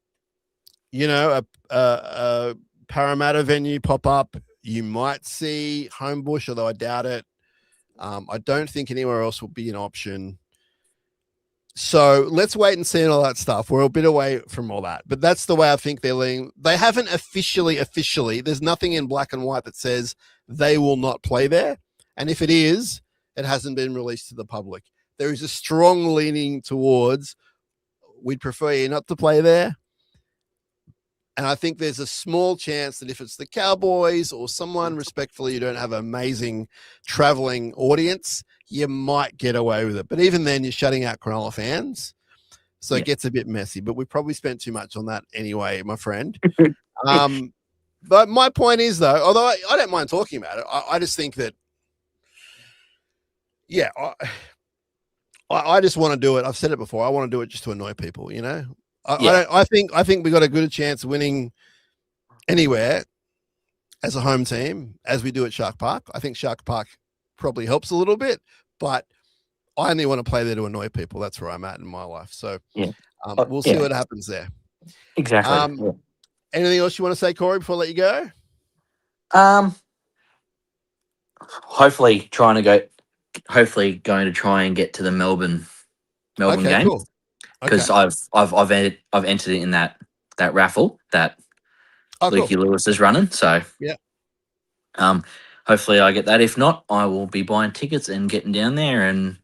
a Parramatta venue pop up. You might see Homebush, although I doubt it. I don't think anywhere else will be an option. So let's wait and see and all that stuff. We're a bit away from all that, but that's the way I think they're leaning. They haven't officially, there's nothing in black and white that says they will not play there. And if it is, it hasn't been released to the public. There is a strong leaning towards, we'd prefer you not to play there. And I think there's a small chance that if it's the Cowboys or someone, respectfully, you don't have an amazing traveling audience, you might get away with it. But even then, you're shutting out Cronulla fans. So It gets a bit messy. But we probably spent too much on that anyway, my friend. But my point is, though, although I don't mind talking about it, I just think that, I just want to do it. I've said it before. I want to do it just to annoy people, I think we got a good chance of winning anywhere as a home team as we do at Shark Park. I think Shark Park probably helps a little bit, but I only want to play there to annoy people. That's where I'm at in my life. So we'll see what happens there. Exactly. Anything else you want to say, Corey, before I let you go? Hopefully going to try and get to the Melbourne game. Cool. Because I've entered it in that raffle that Lukey Lewis is running. So hopefully I get that. If not, I will be buying tickets and getting down there and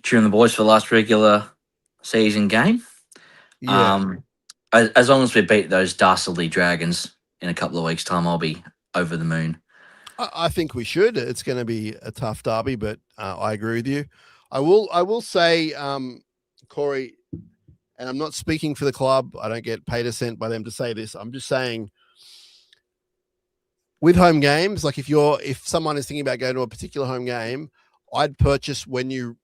cheering the boys for the last regular season game. Yeah. As long as we beat those dastardly Dragons in a couple of weeks' time, I'll be over the moon. I think we should. It's going to be a tough derby, but I agree with you. I will say, Corey, and I'm not speaking for the club. I don't get paid a cent by them to say this. I'm just saying, with home games, like if someone is thinking about going to a particular home game, I'd purchase when you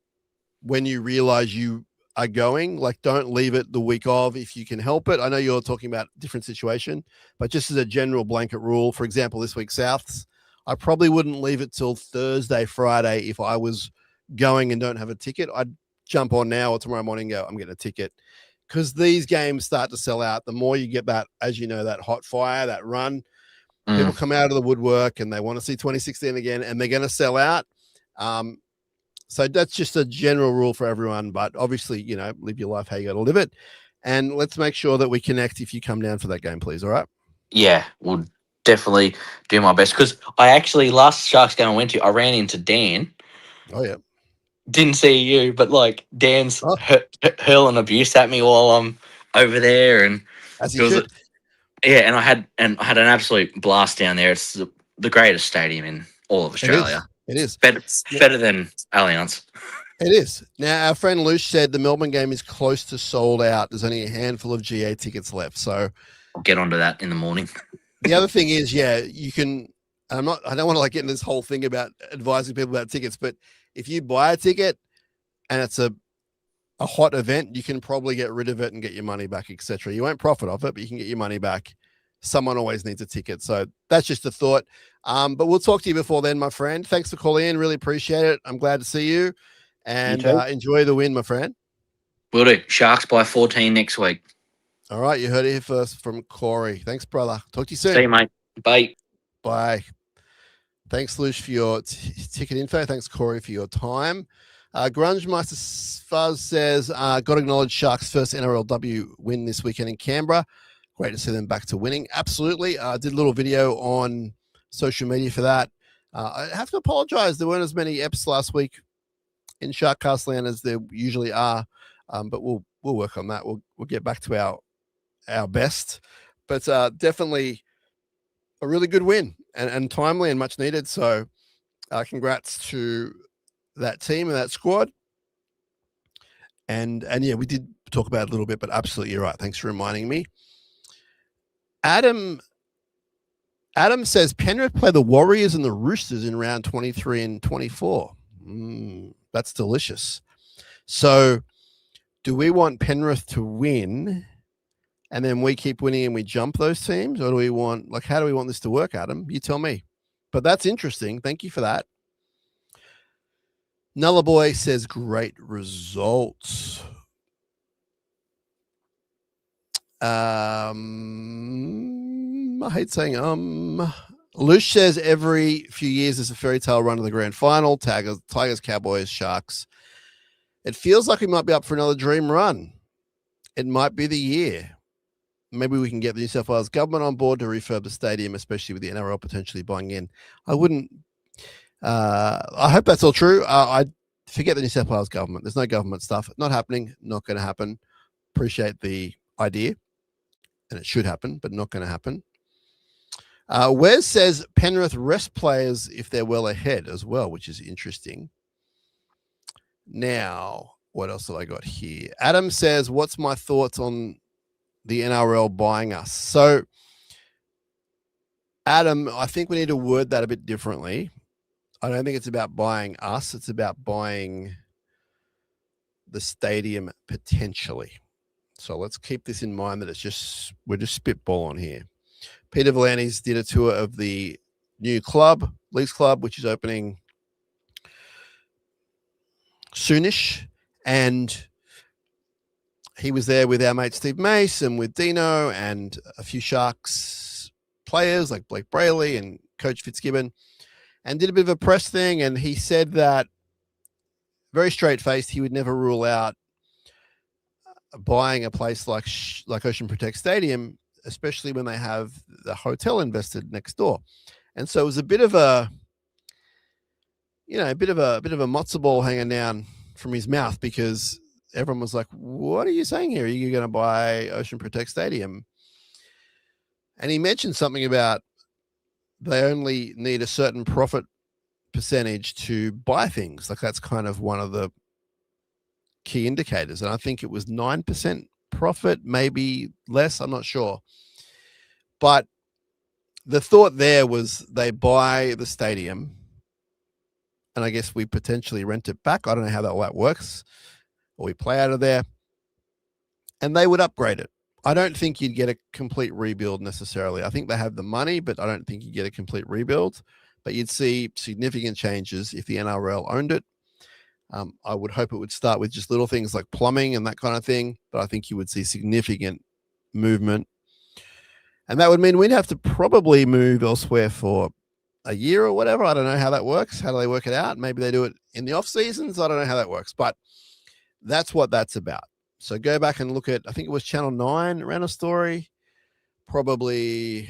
realize you are going. Like, don't leave it the week of if you can help it. I know you're talking about a different situation, but just as a general blanket rule, for example, this week Souths, I probably wouldn't leave it till Thursday, Friday if I was going and don't have a ticket. I'd jump on now or tomorrow morning and go, I'm getting a ticket. Because these games start to sell out. The more you get that, as you know, that hot fire, that run, people come out of the woodwork and they want to see 2016 again, and they're going to sell out. So that's just a general rule for everyone. But obviously, live your life how you got to live it. And let's make sure that we connect if you come down for that game, please. All right? Yeah, we'll definitely do my best, because I actually, last Sharks game I went to, I ran into Dan. Oh, yeah. Didn't see you, but like Dan's Oh. hurling abuse at me while I'm over there, and As he should. And I had an absolute blast down there. It's the greatest stadium in all of Australia. It is. Better than Allianz. It is. Now, our friend Luce said the Melbourne game is close to sold out. There's only a handful of GA tickets left. So I'll get onto that in the morning. The other thing is, you can, I don't want to get in this whole thing about advising people about tickets, but if you buy a ticket and it's a hot event, you can probably get rid of it and get your money back, etc. You won't profit off it, but you can get your money back. Someone always needs a ticket. So that's just a thought. But we'll talk to you before then, my friend. Thanks for calling in. Really appreciate it. I'm glad to see you. And enjoy the win, my friend. Will do. Sharks by 14 next week. All right. You heard it here first from Corey. Thanks, brother. Talk to you soon. See you, mate. Bye. Bye. Thanks, Lush, for your ticket info. Thanks, Corey, for your time. Grunge Master Fuzz says, got to acknowledge Sharks' first NRLW win this weekend in Canberra. Great to see them back to winning. Absolutely. Did a little video on social media for that. I have to apologize. There weren't as many eps last week in SharkCast land as there usually are, but we'll work on that. We'll get back to our best, but definitely a really good win and timely and much needed. So congrats to that team and that squad. And yeah, we did talk about it a little bit, but absolutely you're right. Thanks for reminding me. Adam says Penrith play the Warriors and the Roosters in round 23 and 24. That's delicious. So do we want Penrith to win and then we keep winning and we jump those teams? Or do we want, how do we want this to work, Adam? You tell me. But that's interesting. Thank you for that. Nulla Boy says great results. I hate saying Lush says every few years there's a fairy tale run to the grand final. Tigers, Cowboys, Sharks. It feels like we might be up for another dream run. It might be the year. Maybe we can get the New South Wales government on board to refurb the stadium, especially with the NRL potentially buying in. I hope that's all true. I forget the New South Wales government. There's no government stuff. Not happening. Not going to happen. Appreciate the idea. And it should happen, but not going to happen. Wes says Penrith rest players if they're well ahead as well, which is interesting. Now, what else have I got here? Adam says, what's my thoughts on the NRL buying us? So, Adam, I think we need to word that a bit differently. I don't think it's about buying us. It's about buying the stadium potentially. So let's keep this in mind that we're just spitballing here. Peter V'landys did a tour of the new club, Leagues Club, which is opening soonish. And he was there with our mate Steve Mace and with Dino and a few Sharks players like Blake Brayley and Coach Fitzgibbon, and did a bit of a press thing. And he said that, very straight-faced, he would never rule out buying a place like Ocean Protect Stadium, especially when they have the hotel invested next door. And so it was a bit of a matzo ball hanging down from his mouth, because everyone was like, what are you saying here? Are you going to buy Ocean Protect Stadium? And he mentioned something about they only need a certain profit percentage to buy things. Like that's kind of one of the key indicators. And I think it was 9% profit, maybe less. I'm not sure. But the thought there was they buy the stadium and I guess we potentially rent it back. I don't know how that works. Or we play out of there and they would upgrade it. I don't think you'd get a complete rebuild necessarily. I think they have the money, but I don't think you get a complete rebuild. But you'd see significant changes if the NRL owned it. I would hope it would start with just little things like plumbing and that kind of thing, but I think you would see significant movement. And that would mean we'd have to probably move elsewhere for a year or whatever. I don't know how that works. How do they work it out? Maybe they do it in the off seasons. I don't know how that works, but that's what that's about. So go back and look at, I think it was Channel 9 ran a story probably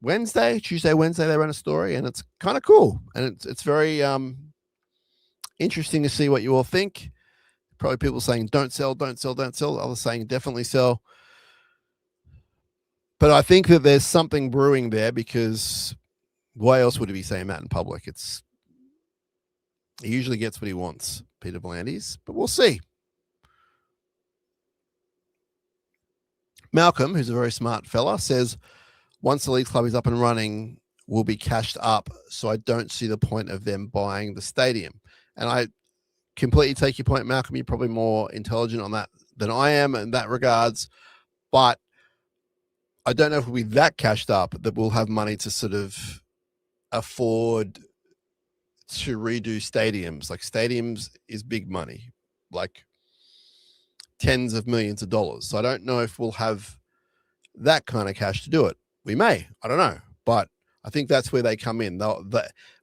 Tuesday, Wednesday, they ran a story, and it's kind of cool, and it's very interesting to see what you all think. Probably people saying don't sell, don't sell, don't sell. Others saying definitely sell. But I think that there's something brewing there, because why else would he be saying that in public? He usually gets what he wants, Peter V'landys, but we'll see. Malcolm, who's a very smart fella, says once the Leeds club is up and running, will be cashed up. So I don't see the point of them buying the stadium. And I completely take your point, Malcolm. You're probably more intelligent on that than I am in that regards. But I don't know if we'll be that cashed up that we'll have money to sort of afford to redo stadiums. Like, stadiums is big money, like tens of millions of dollars. So I don't know if we'll have that kind of cash to do it. We may, I don't know, but I think that's where they come in.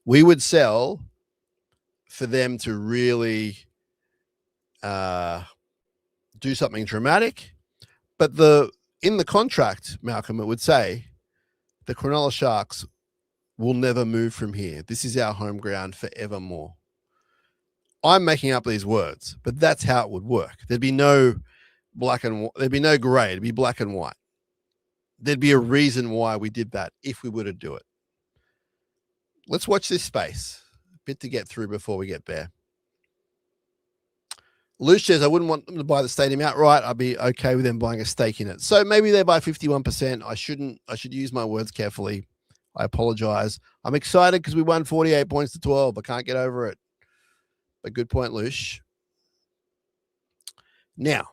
We would sell for them to really do something dramatic. But in the contract, Malcolm, it would say the Cronulla Sharks will never move from here. This is our home ground forevermore. I'm making up these words, but that's how it would work. There'd be no black and white. There'd be no gray. It'd be black and white. There'd be a reason why we did that if we were to do it. Let's watch this space. A bit to get through before we get there. Luce says, I wouldn't want them to buy the stadium outright. I'd be okay with them buying a stake in it. So maybe they buy 51%. I should use my words carefully. I apologize. I'm excited because we won 48 points to 12. I can't get over it. But good point, Luce. Now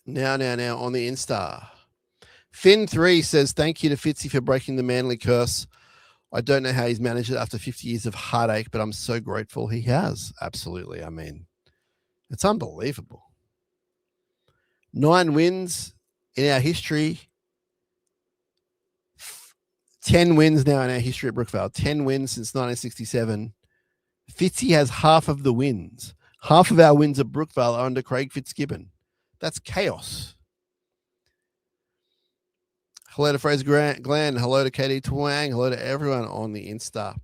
on the Insta. Finn3 says, thank you to Fitzy for breaking the Manly curse. I don't know how he's managed it after 50 years of heartache, but I'm so grateful he has. Absolutely. I mean, it's unbelievable. 9 wins in our history. 10 wins now in our history at Brookvale. 10 wins since 1967. Fitzy has half of the wins. Half of our wins at Brookvale are under Craig Fitzgibbon. That's chaos. Hello to Fraser Glenn. Hello to Katie Twang. Hello to everyone on the Insta.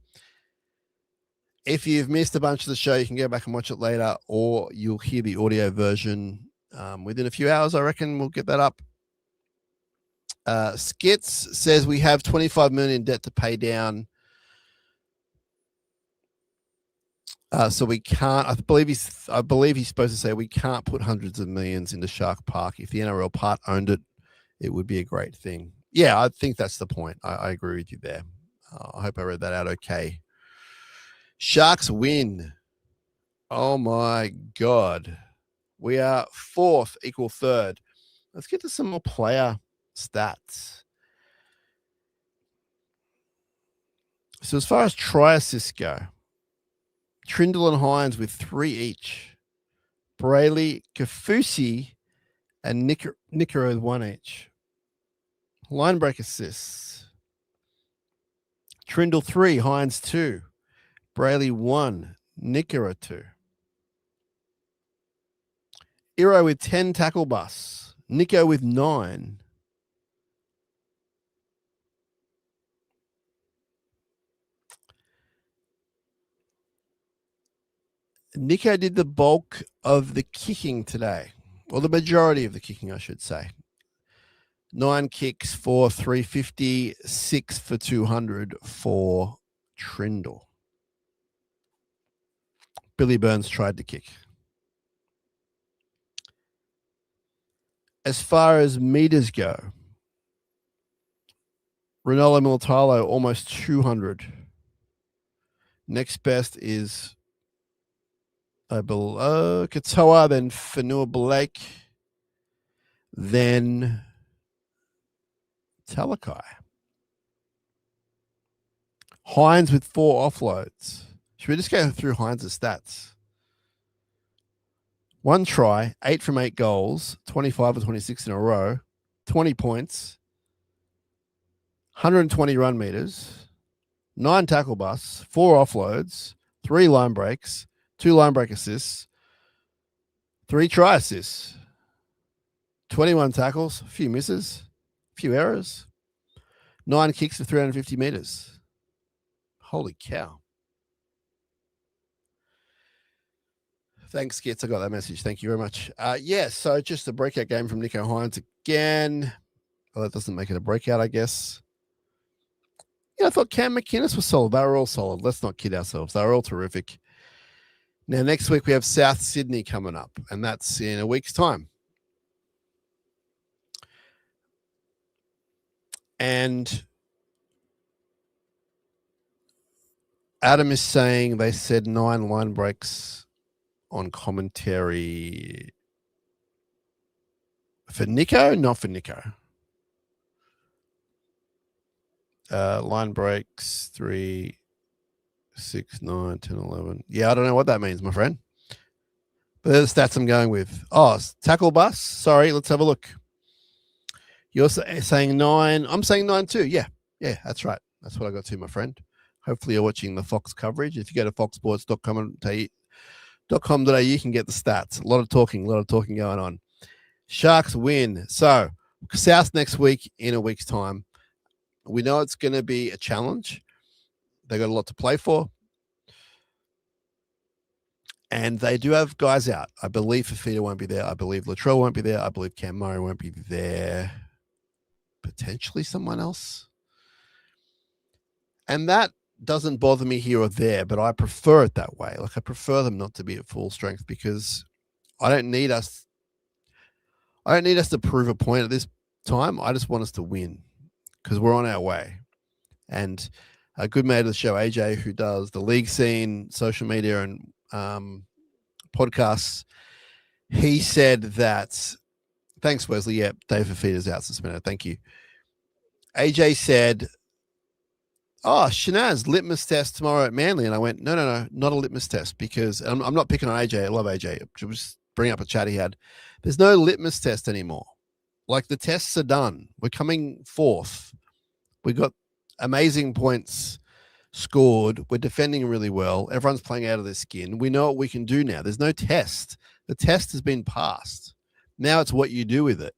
If you've missed a bunch of the show, you can go back and watch it later, or you'll hear the audio version within a few hours. I reckon we'll get that up. Skits says we have 25 million in debt to pay down. So we can't. I believe he's supposed to say we can't put hundreds of millions into Shark Park. If the NRL part owned it, it would be a great thing. Yeah, I think that's the point. I agree with you there. I hope I read that out okay. Sharks win. Oh my God. We are 4th, equal 3rd. Let's get to some more player stats. So as far as try assists go, Trindle and Hines with 3 each. Brayley, Kafusi, and Nickero with 1 each. Line break assists. Trindle 3, Hines 2. Brayley 1, Nickero 2. Iro with 10 tackle busts. Nico with 9. Nico did the bulk of the kicking today, or the majority of the kicking, I should say. 9 kicks for 350, 6 for 200 for Trindle. Billy Burns tried to kick. As far as meters go, Ronaldo Militalo almost 200. Next best is Katoa, then Fanua Blake, then Talakai. Hines with 4 offloads. Should we just go through Hines' stats? 1 try, 8 from 8 goals, 25 or 26 in a row, 20 points, 120 run meters, 9 tackle busts, 4 offloads, 3 line breaks, 2 line break assists, 3 try assists. 21 tackles, a few misses, a few errors, 9 kicks for 350 meters. Holy cow. Thanks, Skits. I got that message. Thank you very much. So just a breakout game from Nico Hines again. Well, that doesn't make it a breakout, I guess. Yeah, I thought Cam McInnes was solid. They were all solid. Let's not kid ourselves. They were all terrific. Now, next week we have South Sydney coming up, and that's in a week's time. And Adam is saying they said 9 line breaks on commentary for Nico, not for Nico. Line breaks 3, 6, 9, 10, 11. Yeah, I don't know what that means, my friend. But they're the stats I'm going with. Oh, tackle bus. Sorry, let's have a look. You're saying 9. I'm saying 9 too. Yeah, that's right. That's what I got too, my friend. Hopefully you're watching the Fox coverage. If you go to foxsports.com.au, you can get the stats. A lot of talking going on. Sharks win. So, South next week in a week's time. We know it's going to be a challenge. They got a lot to play for. And they do have guys out. I believe Fafita won't be there. I believe Latrell won't be there. I believe Cam Murray won't be there. Potentially someone else. And that doesn't bother me here or there, but I prefer it that way. Like, I prefer them not to be at full strength because I don't need us to prove a point at this time. I just want us to win because we're on our way. And a good mate of the show, AJ, who does the league scene, social media, and podcasts, he said that, thanks, Wesley. Yeah, Dave Fafita's out suspended. Thank you. AJ said, oh, Shanaz, litmus test tomorrow at Manly. And I went, no, not a litmus test, because I'm not picking on AJ. I love AJ. Just bring up a chat he had. There's no litmus test anymore. Like, the tests are done. We're coming fourth. We got amazing points scored. We're defending really well. Everyone's playing out of their skin. We know what we can do now. There's no test. The test has been passed. Now it's what you do with it.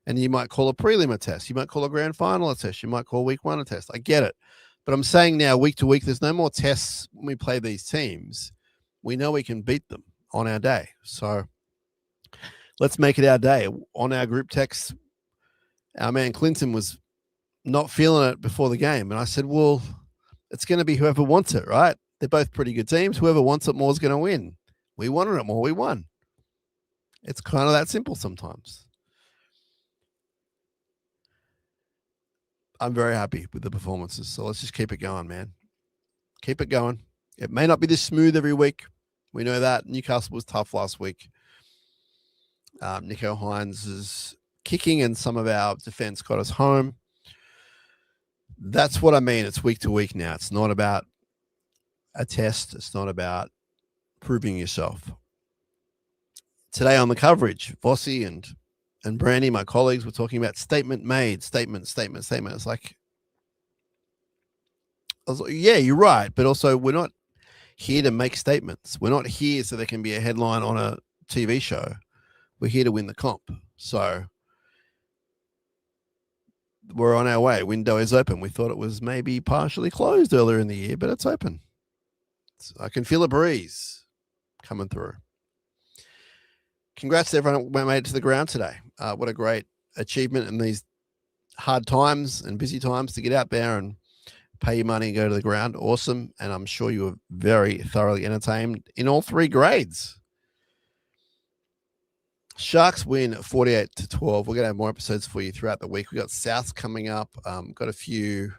And you might call a prelim a test. You might call a grand final a test. You might call week 1 a test. I get it. But I'm saying now, week to week, there's no more tests when we play these teams. We know we can beat them on our day. So let's make it our day. On our group text, our man Clinton was not feeling it before the game. And I said, well, it's going to be whoever wants it, right? They're both pretty good teams. Whoever wants it more is going to win. We wanted it more. We won. It's kind of that simple sometimes. I'm very happy with the performances. So let's just keep it going, man. Keep it going. It may not be this smooth every week. We know that. Newcastle was tough last week. Nico Hines' kicking and some of our defense got us home. That's what I mean. It's week to week now. It's not about a test. It's not about proving yourself. Today on the coverage, Vossi and Brandy, my colleagues, were talking about statement made, statement. It's like, I was like, yeah, you're right. But also, we're not here to make statements. We're not here so there can be a headline on a TV show. We're here to win the comp. So we're on our way. Window is open. We thought it was maybe partially closed earlier in the year, but it's open. I can feel a breeze coming through. Congrats to everyone who made it to the ground today. What a great achievement in these hard times and busy times to get out there and pay your money and go to the ground. Awesome. And I'm sure you were very thoroughly entertained in all 3 grades. Sharks win 48-12. We're going to have more episodes for you throughout the week. We got South coming up. Got a few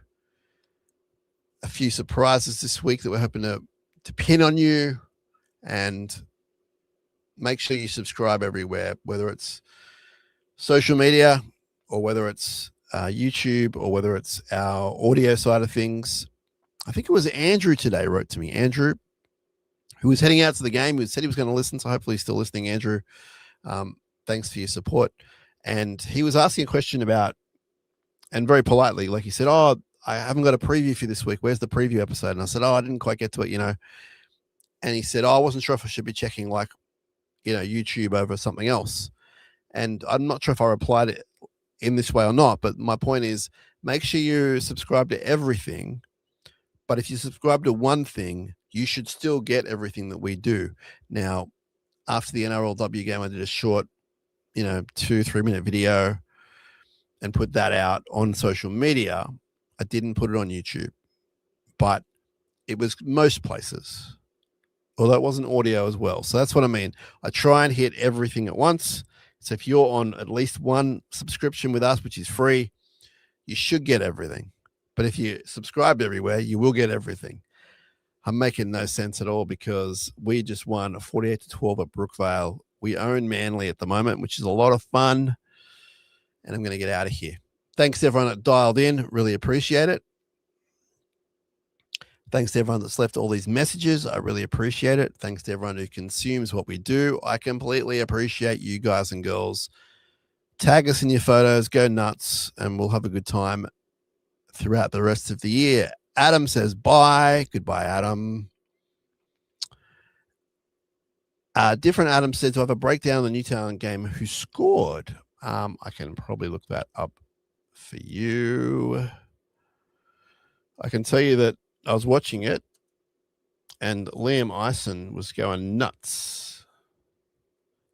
surprises this week that we're hoping to pin on you, and make sure you subscribe everywhere, whether it's social media or whether it's YouTube or whether it's our audio side of things. I think it was Andrew today wrote to me. Andrew, who was heading out to the game, who said he was going to listen. So hopefully he's still listening, Andrew. Thanks for your support. And he was asking a question about, and very politely, like he said, oh, I haven't got a preview for this week. Where's the preview episode? And I said, oh, I didn't quite get to it, And he said, oh, I wasn't sure if I should be checking YouTube over something else. And I'm not sure if I replied it in this way or not, but my point is make sure you subscribe to everything. But if you subscribe to one thing, you should still get everything that we do. Now, after the NRLW game, I did a short, 2-3 minute video and put that out on social media. I didn't put it on YouTube, but it was most places, although it wasn't audio as well. So that's what I mean. I try and hit everything at once. So if you're on at least one subscription with us, which is free, you should get everything. But if you subscribe everywhere, you will get everything. I'm making no sense at all because we just won a 48-12 at Brookvale. We own Manly at the moment, which is a lot of fun. And I'm going to get out of here. Thanks to everyone that dialed in. Really appreciate it. Thanks to everyone that's left all these messages. I really appreciate it. Thanks to everyone who consumes what we do. I completely appreciate you guys and girls. Tag us in your photos. Go nuts. And we'll have a good time throughout the rest of the year. Adam says bye. Goodbye, Adam. Different Adam said to have a breakdown of the Newtown game. Who scored? I can probably look that up for you. I can tell you that I was watching it and Liam Eisen was going nuts.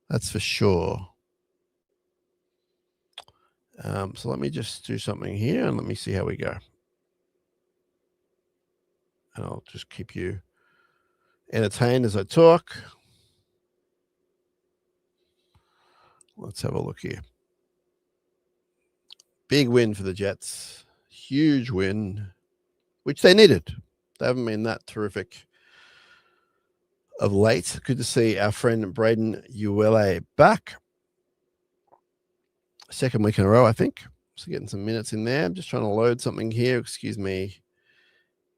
That's for sure. So let me just do something here and let me see how we go. And I'll just keep you entertained as I talk. Let's have a look here. Big win for the Jets. Huge win, which they needed. They haven't been that terrific of late. Good to see our friend Braden Uele back. Second week in a row, I think. So getting some minutes in there. I'm just trying to load something here. Excuse me.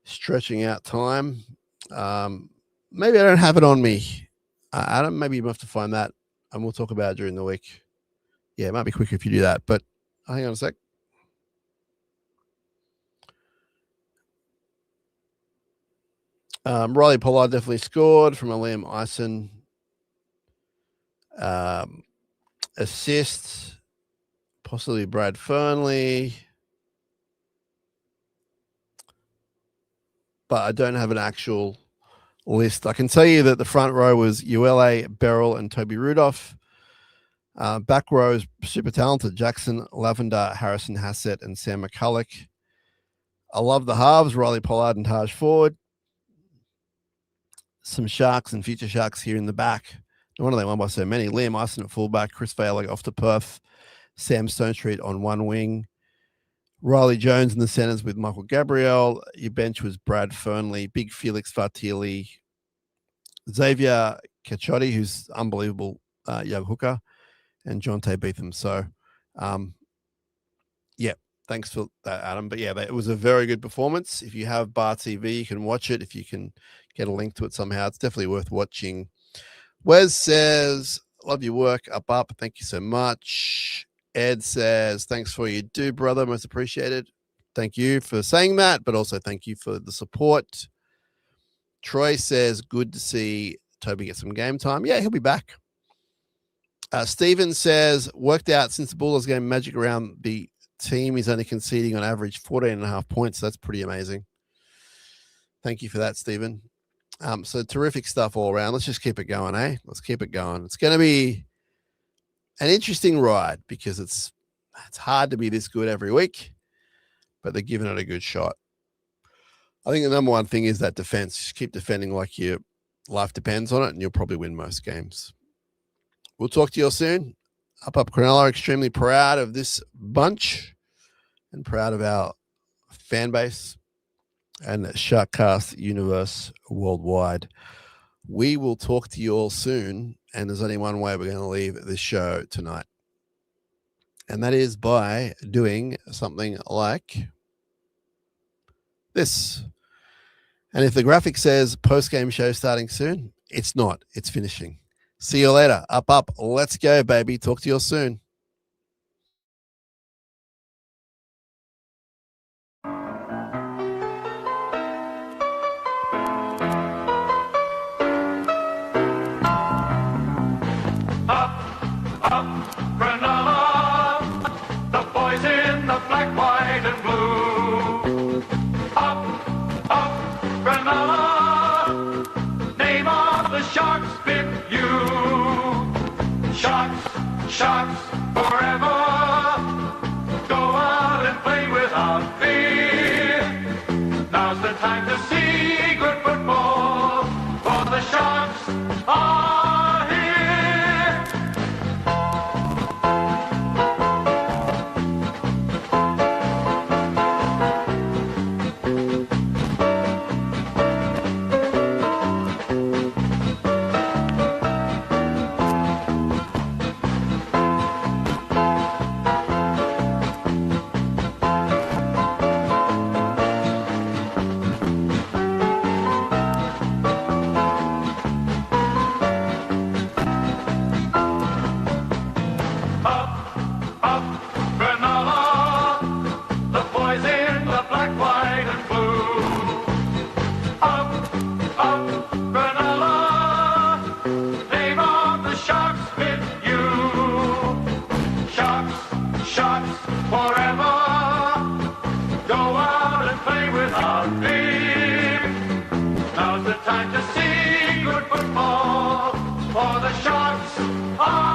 Stretching out time. Maybe I don't have it on me. Adam, maybe you have to find that and we'll talk about it during the week. Yeah, it might be quicker if you do that, but hang on a sec. Riley Pollard definitely scored from a Liam Eisen. Assist, possibly Brad Fernley. But I don't have an actual list. I can tell you that the front row was Uele, Beryl, and Toby Rudolph. Back row is super talented. Jackson, Lavender, Harrison Hassett, and Sam McCulloch. I love the halves, Riley Pollard and Taj Ford. Some Sharks and future Sharks here in the back. No wonder they won by so many. Liam Eisen at fullback, Chris Vale off to Perth, Sam Stonestreet on one wing. Riley Jones in the centers with Michael Gabriel. Your bench was Brad Fernley, Big Felix Vartili, Xavier Cacciotti, who's unbelievable young hooker, and John Tay Beetham. So, yeah, thanks for that, Adam. But yeah, it was a very good performance. If you have Bar TV, you can watch it. If you can get a link to it somehow, it's definitely worth watching. Wes says, love your work, up. Thank you so much. Ed says, thanks for what you do, brother. Most appreciated. Thank you for saying that, but also thank you for the support. Troy says, good to see Toby get some game time. Yeah, he'll be back. Steven says, worked out since the Bulldogs game magic around the team is only conceding on average 14.5 points. That's pretty amazing. Thank you for that, Steven. So terrific stuff all around. Let's just keep it going, eh? Let's keep it going. It's going to be an interesting ride because it's hard to be this good every week, but they're giving it a good shot. I think the number one thing is that defense. Just keep defending like your life depends on it, and you'll probably win most games. We'll talk to you all soon. Up Cronulla, extremely proud of this bunch and proud of our fan base and SharkCast Universe worldwide. We will talk to you all soon, and there's only one way we're going to leave this show tonight, and that is by doing something like this. And if the graphic says post-game show starting soon, it's not. It's finishing. See you later. Up. Let's go, baby. Talk to you all soon. Up, Cronulla. black, white, and blue. Up, up, Cronulla, name of the Sharks fit you. Sharks, Sharks, forever. Go out and play without fear. Now's the time to see good football, for the Sharks are here. Now's the time to see good football, for the Sharks are